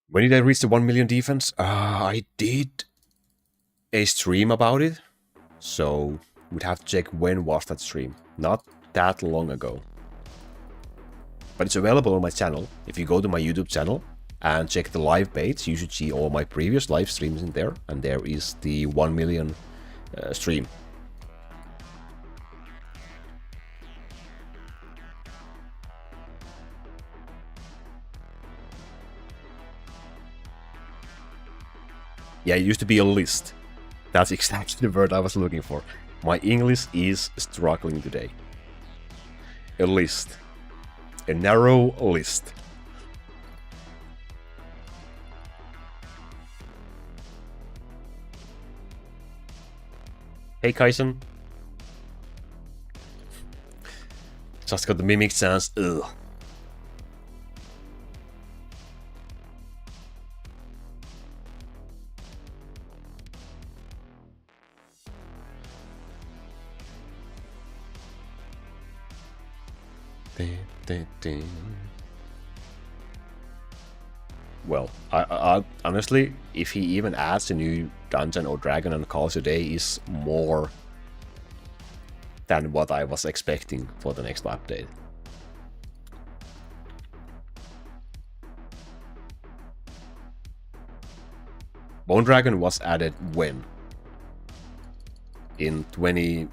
When did I reach the 1 million defense? I did a stream about it, so we'd have to check when was that stream. Not that long ago. But it's available on my channel. If you go to my YouTube channel and check the live page, you should see all my previous live streams in there, and there is the 1 million stream. Yeah, it used to be a list. That's exactly the word I was looking for. My English is struggling today. A list. A narrow list. Hey, Kaisen. Just got the mimic chance. Ugh. Well, I honestly, if he even adds a new dungeon or dragon and calls a day, is more than what I was expecting for the next update. Bone Dragon was added when? In 2020?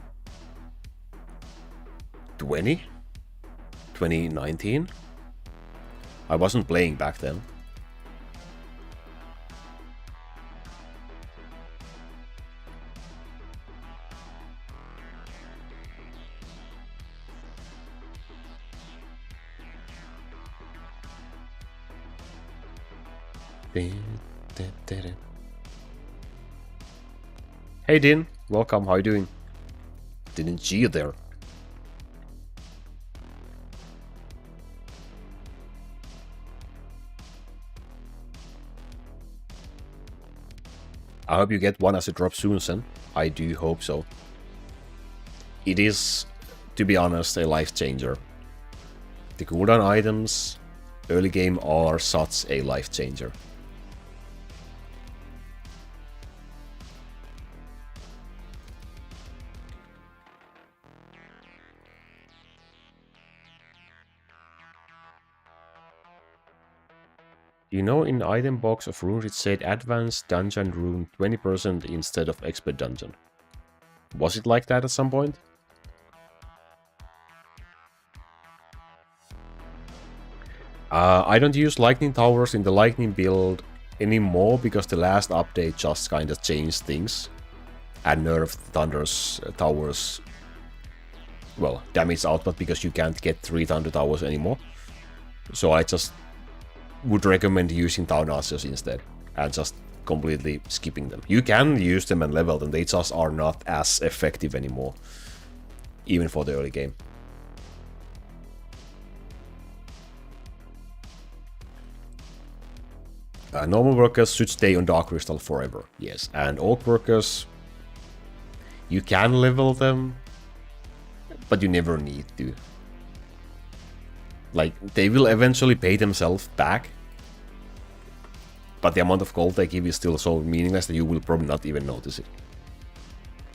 2019? I wasn't playing back then. Hey Din, welcome, how you doing? Didn't see you there. I hope you get one as a drop soon, Sen. I do hope so. It is, to be honest, a life changer. The cooldown items early game are such a life changer. You know, in the item box of runes it said advanced dungeon rune 20% instead of expert dungeon. Was it like that at some point? I don't use lightning towers in the lightning build anymore because the last update just kind of changed things and nerfed Thunder's towers, well, damage output, because you can't get 3 Thunder towers anymore. So I just would recommend using Town Archers instead and just completely skipping them. You can use them and level them, they just are not as effective anymore, even for the early game. Normal workers should stay on Dark Crystal forever, yes. And Orc workers, you can level them, but you never need to. Like, they will eventually pay themselves back, but the amount of gold they give is still so meaningless that you will probably not even notice it.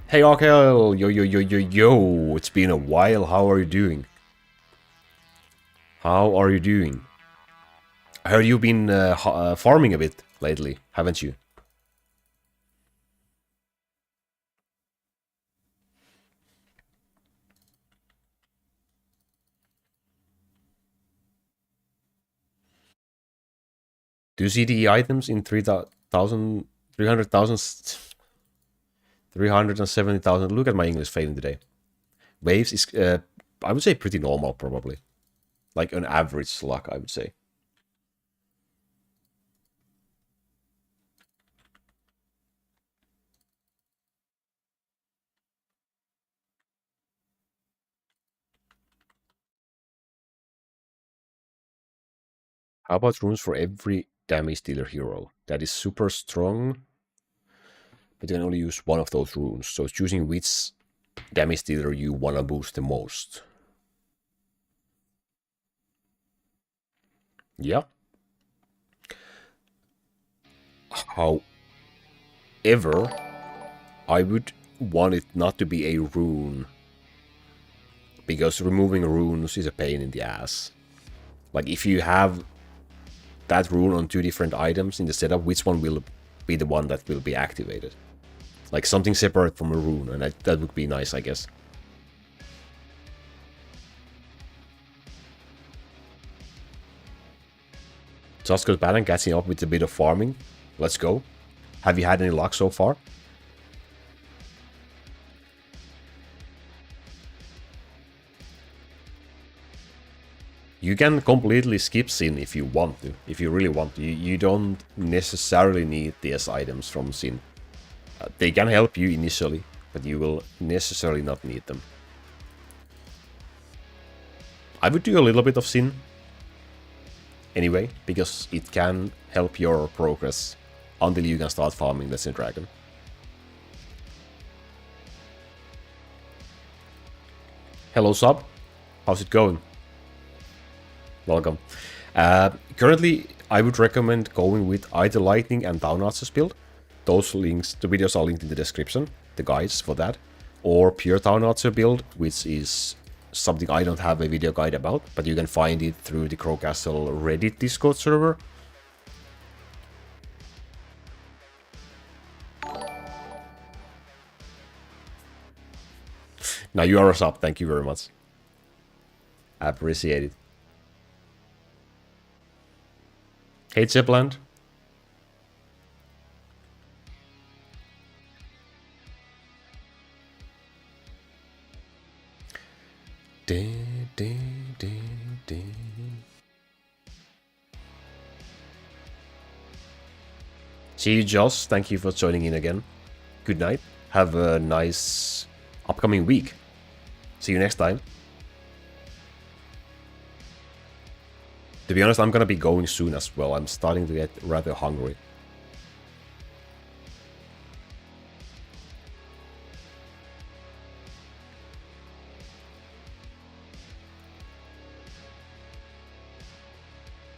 Hey Karl, yo, it's been a while, how are you doing? How are you doing? I heard you've been farming a bit lately, haven't you? Do you see the items in 300,000, 370,000? Look at my English failing today. Waves is, I would say, pretty normal, probably. Like an average luck, I would say. How about runes for every damage dealer hero? That is super strong, but you can only use one of those runes. So choosing which damage dealer you wanna boost the most. Yeah. However, I would want it not to be a rune, because removing runes is a pain in the ass. Like, if you have that rune on 2 different items in the setup, which one will be the one that will be activated? Like something separate from a rune, and that would be nice, I guess. Just got bad and catching up with a bit of farming. Let's go. Have you had any luck so far? You can completely skip Sin if you want to, if you really want to. You don't necessarily need these items from Sin. They can help you initially, but you will necessarily not need them. I would do a little bit of Sin anyway, because it can help your progress until you can start farming the Sin Dragon. Hello sub, how's it going? Welcome. Currently, I would recommend going with either Lightning and Town Archers build. Those links, the videos are linked in the description, the guides for that. Or pure Town Archer build, which is something I don't have a video guide about, but you can find it through the Crow Castle Reddit Discord server. Now you are a sub, thank you very much. I appreciate it. Hey Zipland. See you, Joss. Thank you for joining in again. Good night. Have a nice upcoming week. See you next time. To be honest, I'm gonna be going soon as well. I'm starting to get rather hungry.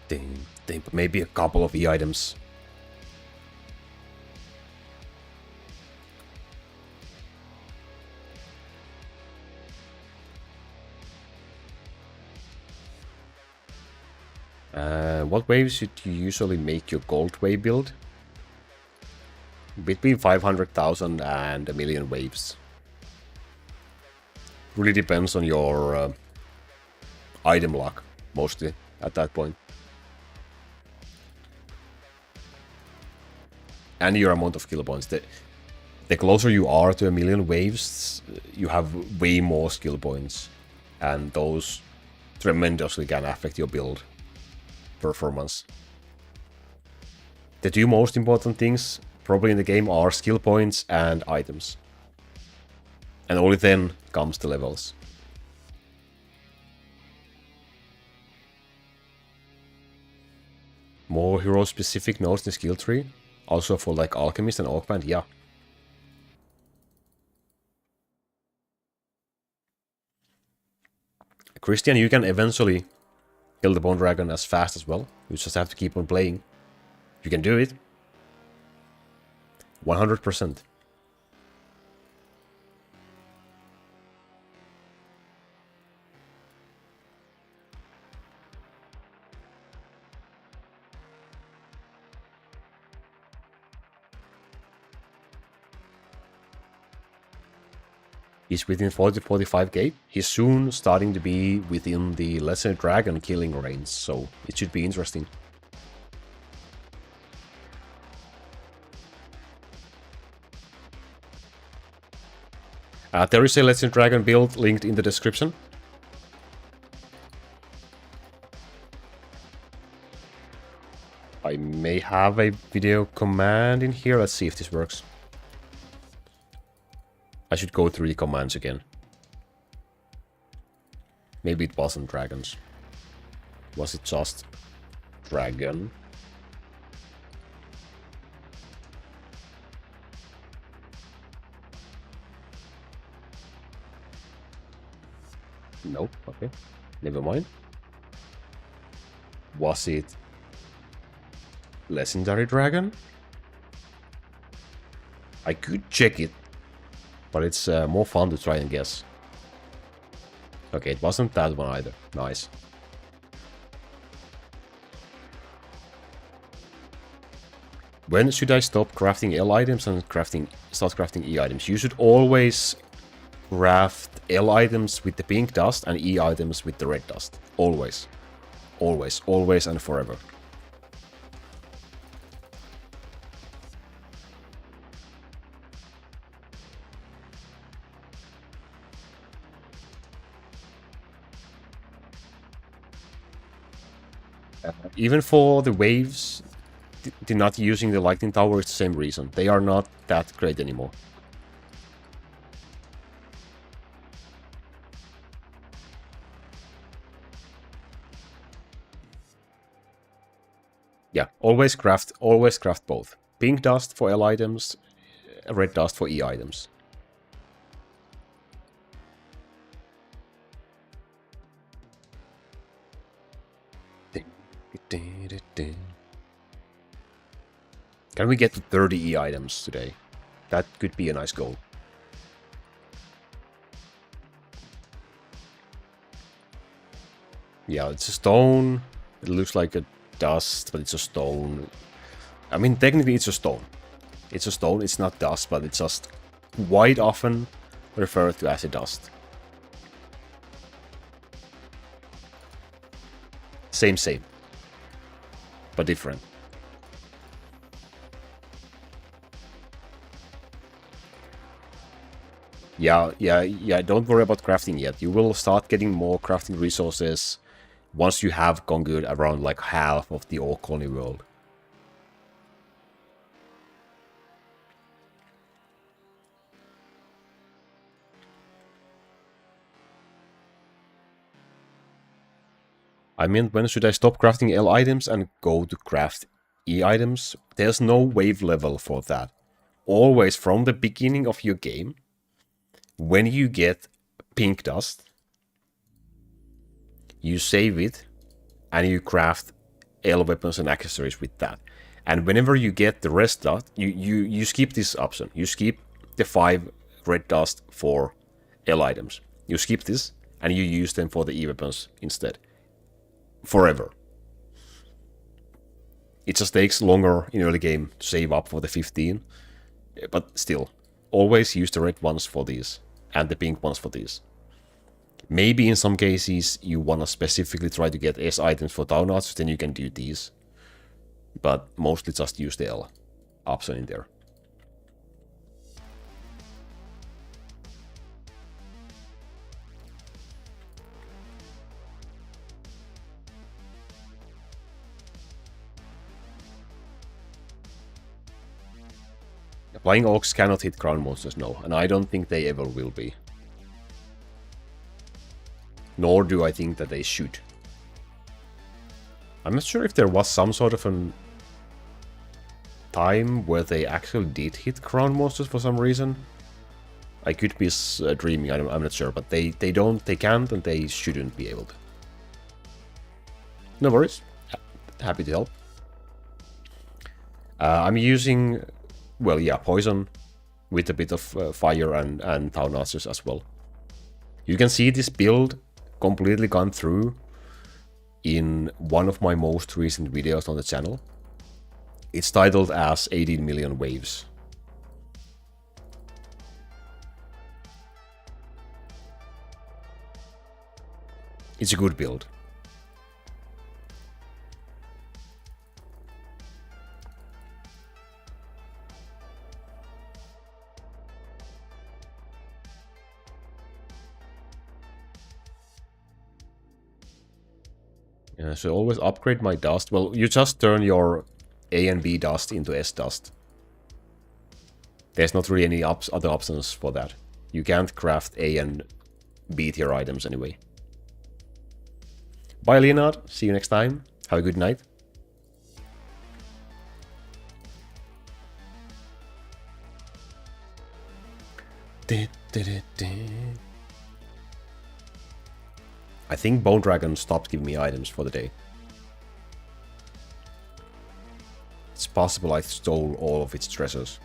But maybe a couple of E items. What waves should you usually make your gold wave build? Between 500,000 and a million waves. Really depends on your item luck, mostly, at that point. And your amount of skill points. The closer you are to a million waves, you have way more skill points. And those tremendously can affect your build performance. The two most important things probably in the game are skill points and items. And only then comes the levels. More hero-specific nodes in the skill tree. Also for like Alchemist and Oakband, yeah. Christian, you can eventually kill the Bone Dragon as fast as well. You just have to keep on playing. You can do it. 100%. He's within 40 to 45k. He's soon starting to be within the Lesser Dragon killing range, so it should be interesting. There is a Lesser Dragon build linked in the description. I may have a video command in here. Let's see if this works. I should go through the commands again. Maybe it wasn't dragons. Was it just dragon? Nope, okay. Never mind. Was it legendary dragon? I could check it, but it's more fun to try and guess. Okay, it wasn't that one either. Nice. When should I stop crafting L items and start crafting E items? You should always craft L items with the pink dust and E items with the red dust. Always. Always, always and forever. Even for the waves, not using the lightning tower is the same reason. They are not that great anymore. Yeah, always craft both. Pink dust for L items, red dust for E items. Can we get to 30 E items today? That could be a nice goal. Yeah, it's a stone. It looks like a dust, but it's a stone. I mean, technically it's a stone. It's a stone, it's not dust, but it's just quite often referred to as a dust. Same. But different. Yeah, don't worry about crafting yet. You will start getting more crafting resources once you have conquered around like half of the Orc Colony world. I mean, when should I stop crafting L items and go to craft E items? There's no wave level for that. Always from the beginning of your game, when you get pink dust, you save it and you craft L weapons and accessories with that. And whenever you get the rest dust, you skip this option. You skip the 5 red dust for L items. You skip this, and you use them for the E weapons instead. Forever. It just takes longer in early game to save up for the 15. But still, always use the red ones for these, and the pink ones for these. Maybe in some cases you want to specifically try to get S items for town arts, then you can do these. But mostly just use the L option in there. Flying Oaks cannot hit ground monsters, no, and I don't think they ever will be. Nor do I think that they should. I'm not sure if there was some sort of a time where they actually did hit ground monsters for some reason. I could be dreaming, I'm not sure, but they can't, and they shouldn't be able to. No worries. Happy to help. I'm using, well, yeah, poison with a bit of fire and town archers as well. You can see this build completely gone through in one of my most recent videos on the channel. It's titled as 18 million waves. It's a good build. Yeah, so always upgrade my dust. Well, you just turn your A and B dust into S dust. There's not really any other options for that. You can't craft A and B tier items anyway. Bye, Leonard. See you next time. Have a good night. I think Bone Dragon stopped giving me items for the day. It's possible I stole all of its treasures.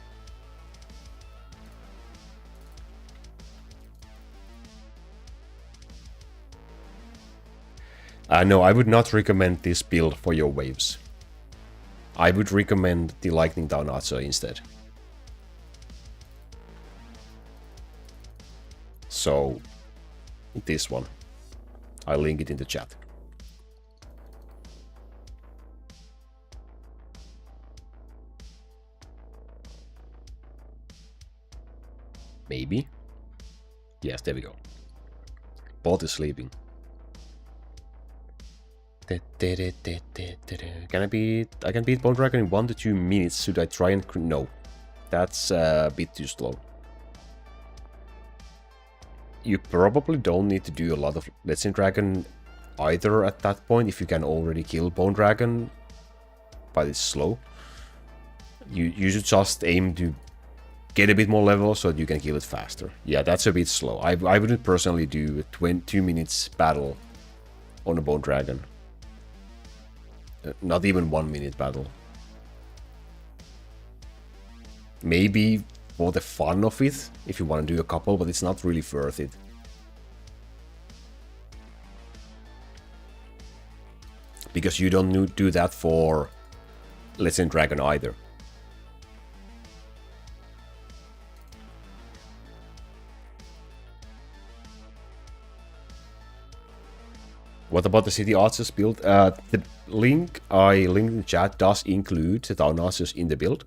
No, I would not recommend this build for your waves. I would recommend the Lightning Down Archer instead. So, this one. I'll link it in the chat. Maybe. Yes, there we go. Bot is sleeping. Can I can beat Bone Dragon in 1 to 2 minutes. Should I try and... No. That's a bit too slow. You probably don't need to do a lot of Legend Dragon either at that point, if you can already kill Bone Dragon, but it's slow. You should just aim to get a bit more level so that you can kill it faster. Yeah, that's a bit slow. I wouldn't personally do a 2 minutes battle on a Bone Dragon. Not even 1 minute battle. Maybe for the fun of it, if you want to do a couple, but it's not really worth it. Because you don't do that for Legend Dragon either. What about the City Archers build? The link I linked in the chat does include the Town Archers in the build.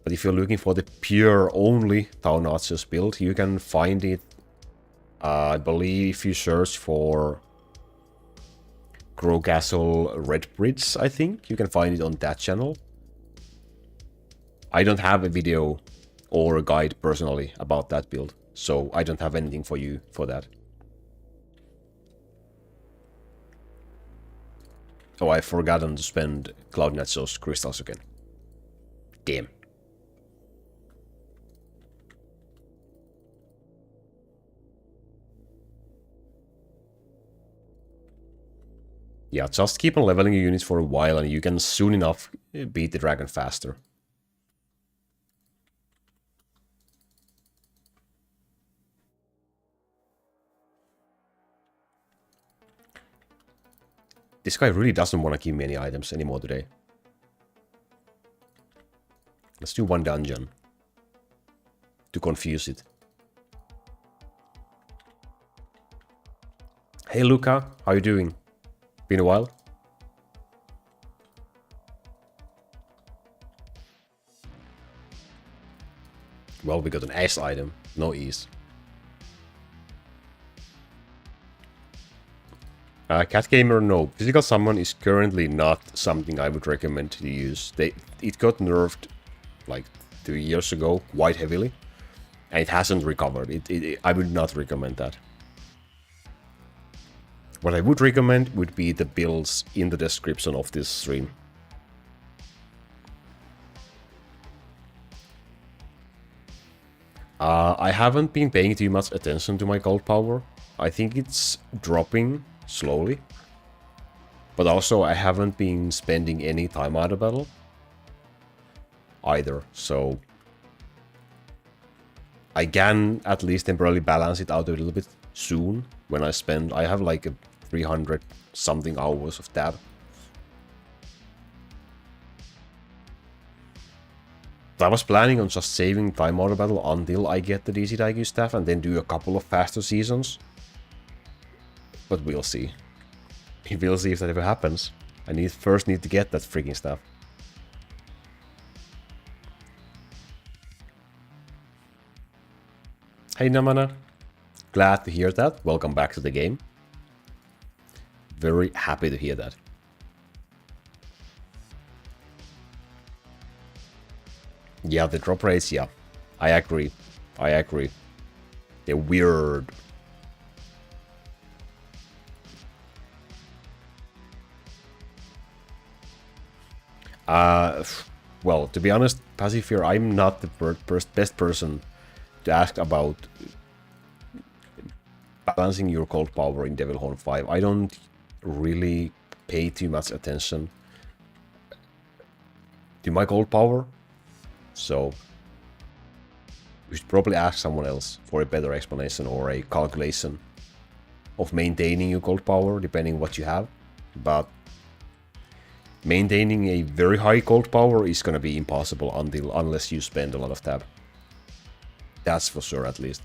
But if you're looking for the pure only Town Archers build, you can find it, I believe, if you search for Crow Castle Red Bridge, I think. You can find it on that channel. I don't have a video or a guide personally about that build, so I don't have anything for you for that. Oh, I've forgotten to spend Cloud Nachos crystals again. Damn. Yeah, just keep on leveling your units for a while and you can soon enough beat the dragon faster. This guy really doesn't want to give me any items anymore today. Let's do one dungeon to confuse it. Hey Luca, how you doing? Been a while? Well, we got an S item, no E's. Cat Gamer, no. Physical Summon is currently not something I would recommend to use. It got nerfed like 2 years ago quite heavily, and it hasn't recovered. I would not recommend that. What I would recommend would be the builds in the description of this stream. I haven't been paying too much attention to my gold power. I think it's dropping slowly. But also I haven't been spending any time out of battle either, so I can at least temporarily balance it out a little bit soon when I have like a 300 something hours of tab. I was planning on just saving time out of battle until I get the DCDIQ staff and then do a couple of faster seasons. But we'll see. We'll see if that ever happens. I first need to get that freaking stuff. Hey Namana. Glad to hear that. Welcome back to the game. Very happy to hear that. Yeah, the drop rates, yeah. I agree. They're weird. Well, to be honest, Pacifier, I'm not the best person to ask about balancing your cold power in Devil Horn 5. I don't really pay too much attention to my cold power, so you should probably ask someone else for a better explanation or a calculation of maintaining your cold power, depending what you have. But maintaining a very high cold power is gonna be impossible unless you spend a lot of tab. That's for sure, at least.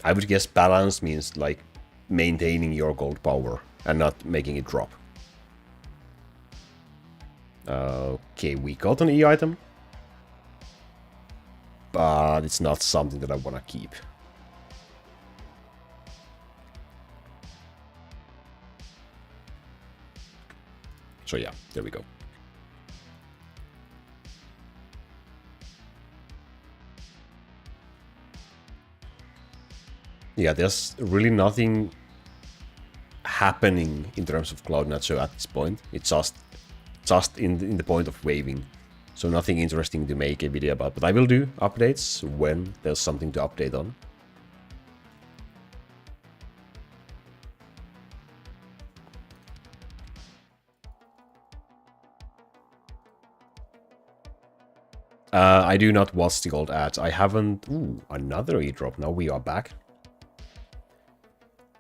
I would guess balance means like maintaining your gold power and not making it drop. Okay, we got an E item, but it's not something that I want to keep. So yeah, there we go. Yeah, there's really nothing happening in terms of Cloud Nacho at this point. It's just in the point of waving. So nothing interesting to make a video about. But I will do updates when there's something to update on. I do not watch the gold ads. I haven't... Ooh, another e-drop. Now we are back.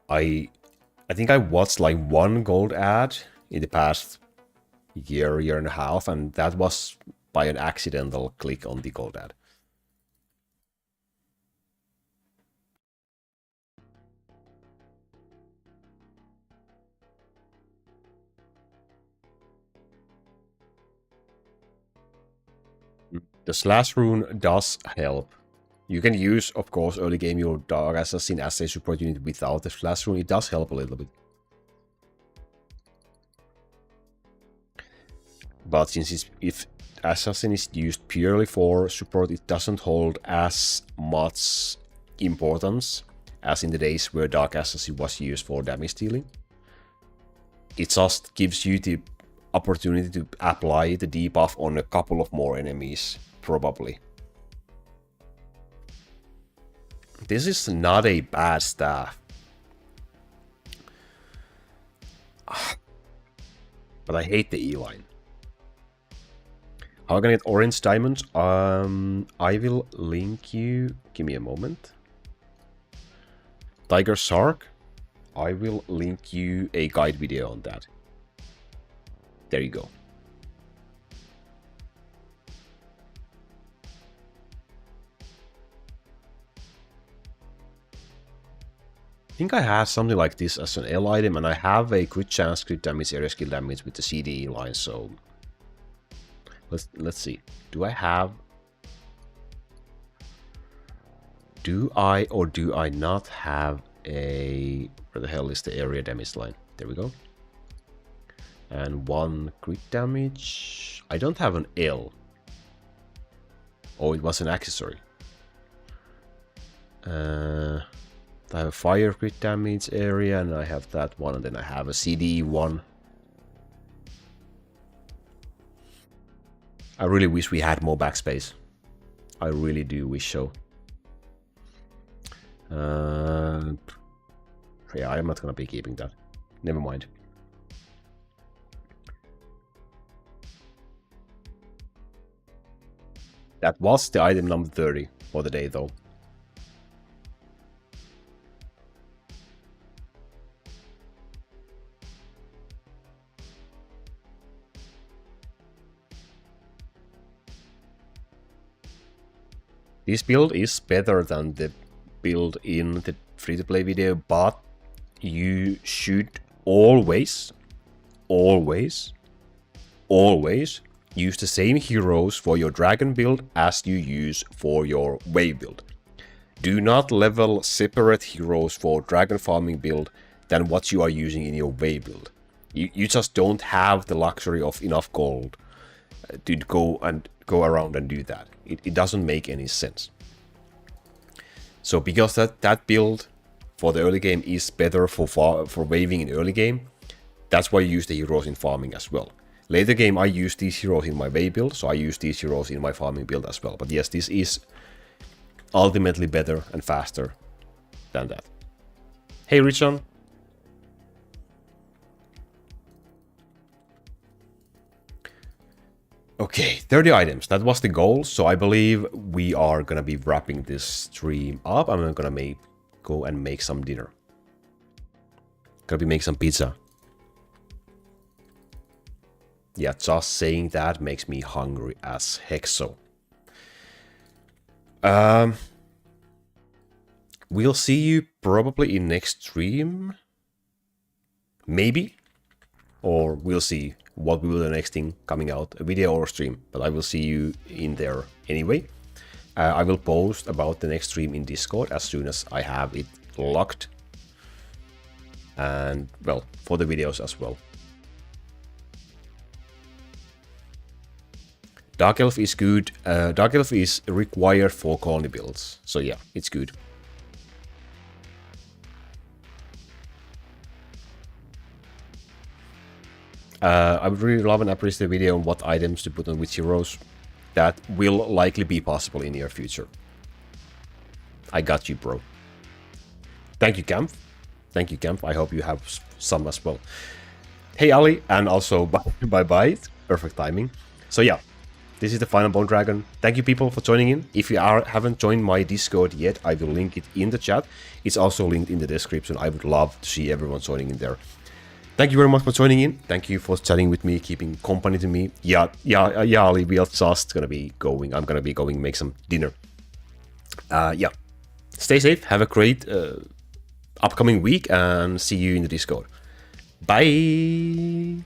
I think I watched like one gold ad in the past year and a half, and that was by an accidental click on the gold ad. The slash rune does help. You can use, of course, early game your Dark Assassin as a support unit without the slash rune. It does help a little bit. But since if Assassin is used purely for support, it doesn't hold as much importance as in the days where Dark Assassin was used for damage dealing. It just gives you the opportunity to apply the debuff on a couple of more enemies, probably. This is not a bad staff. But I hate the E-line. How can I get orange diamonds? I will link you. Give me a moment. Tiger Shark. I will link you a guide video on that. There you go. I think I have something like this as an L item, and I have a crit chance, crit damage, area skill damage with the CDE line, so let's see. Do I have... Do I or do I not have a... Where the hell is the area damage line? There we go. And 1 crit damage. I don't have an L. Oh, it was an accessory. I have a fire crit damage area, and I have that one, and then I have a CDE one. I really wish we had more backspace. I really do wish so. Yeah, I'm not gonna be keeping that. Never mind. That was the item number 30 for the day, though. This build is better than the build in the free-to-play video, but you should always use the same heroes for your dragon build as you use for your wave build. Do not level separate heroes for dragon farming build than what you are using in your wave build. You just don't have the luxury of enough gold to go around and do that. It doesn't make any sense. So because that build for the early game is better for waving in early game, that's why you use the heroes in farming as well. Later game I use these heroes in my wave build, so I use these heroes in my farming build as well. But yes, this is ultimately better and faster than that. Hey Richon. Okay, 30 items. That was the goal. So I believe we are gonna be wrapping this stream up. I'm gonna go and make some dinner. Gonna make some pizza. Yeah, just saying that makes me hungry as heck. So we'll see you probably in next stream. Maybe. Or we'll see what will be the next thing coming out, a video or a stream, but I will see you in there anyway. I will post about the next stream in Discord as soon as I have it locked. And, well, for the videos as well. Dark Elf is good. Dark Elf is required for colony builds, so yeah, it's good. I would really love and appreciate a video on what items to put on which heroes. That will likely be possible in the near future. I got you, bro. Thank you, Camp. Thank you, Camp. I hope you have some as well. Hey, Ali, and also bye-bye. Perfect timing. So yeah, this is the final Bone Dragon. Thank you, people, for joining in. If you haven't joined my Discord yet, I will link it in the chat. It's also linked in the description. I would love to see everyone joining in there. Thank you very much for joining in. Thank you for chatting with me, keeping company to me. Yeah, Ali, we are just gonna be going. I'm gonna be going make some dinner. Yeah. Stay safe. Have a great upcoming week, and see you in the Discord. Bye.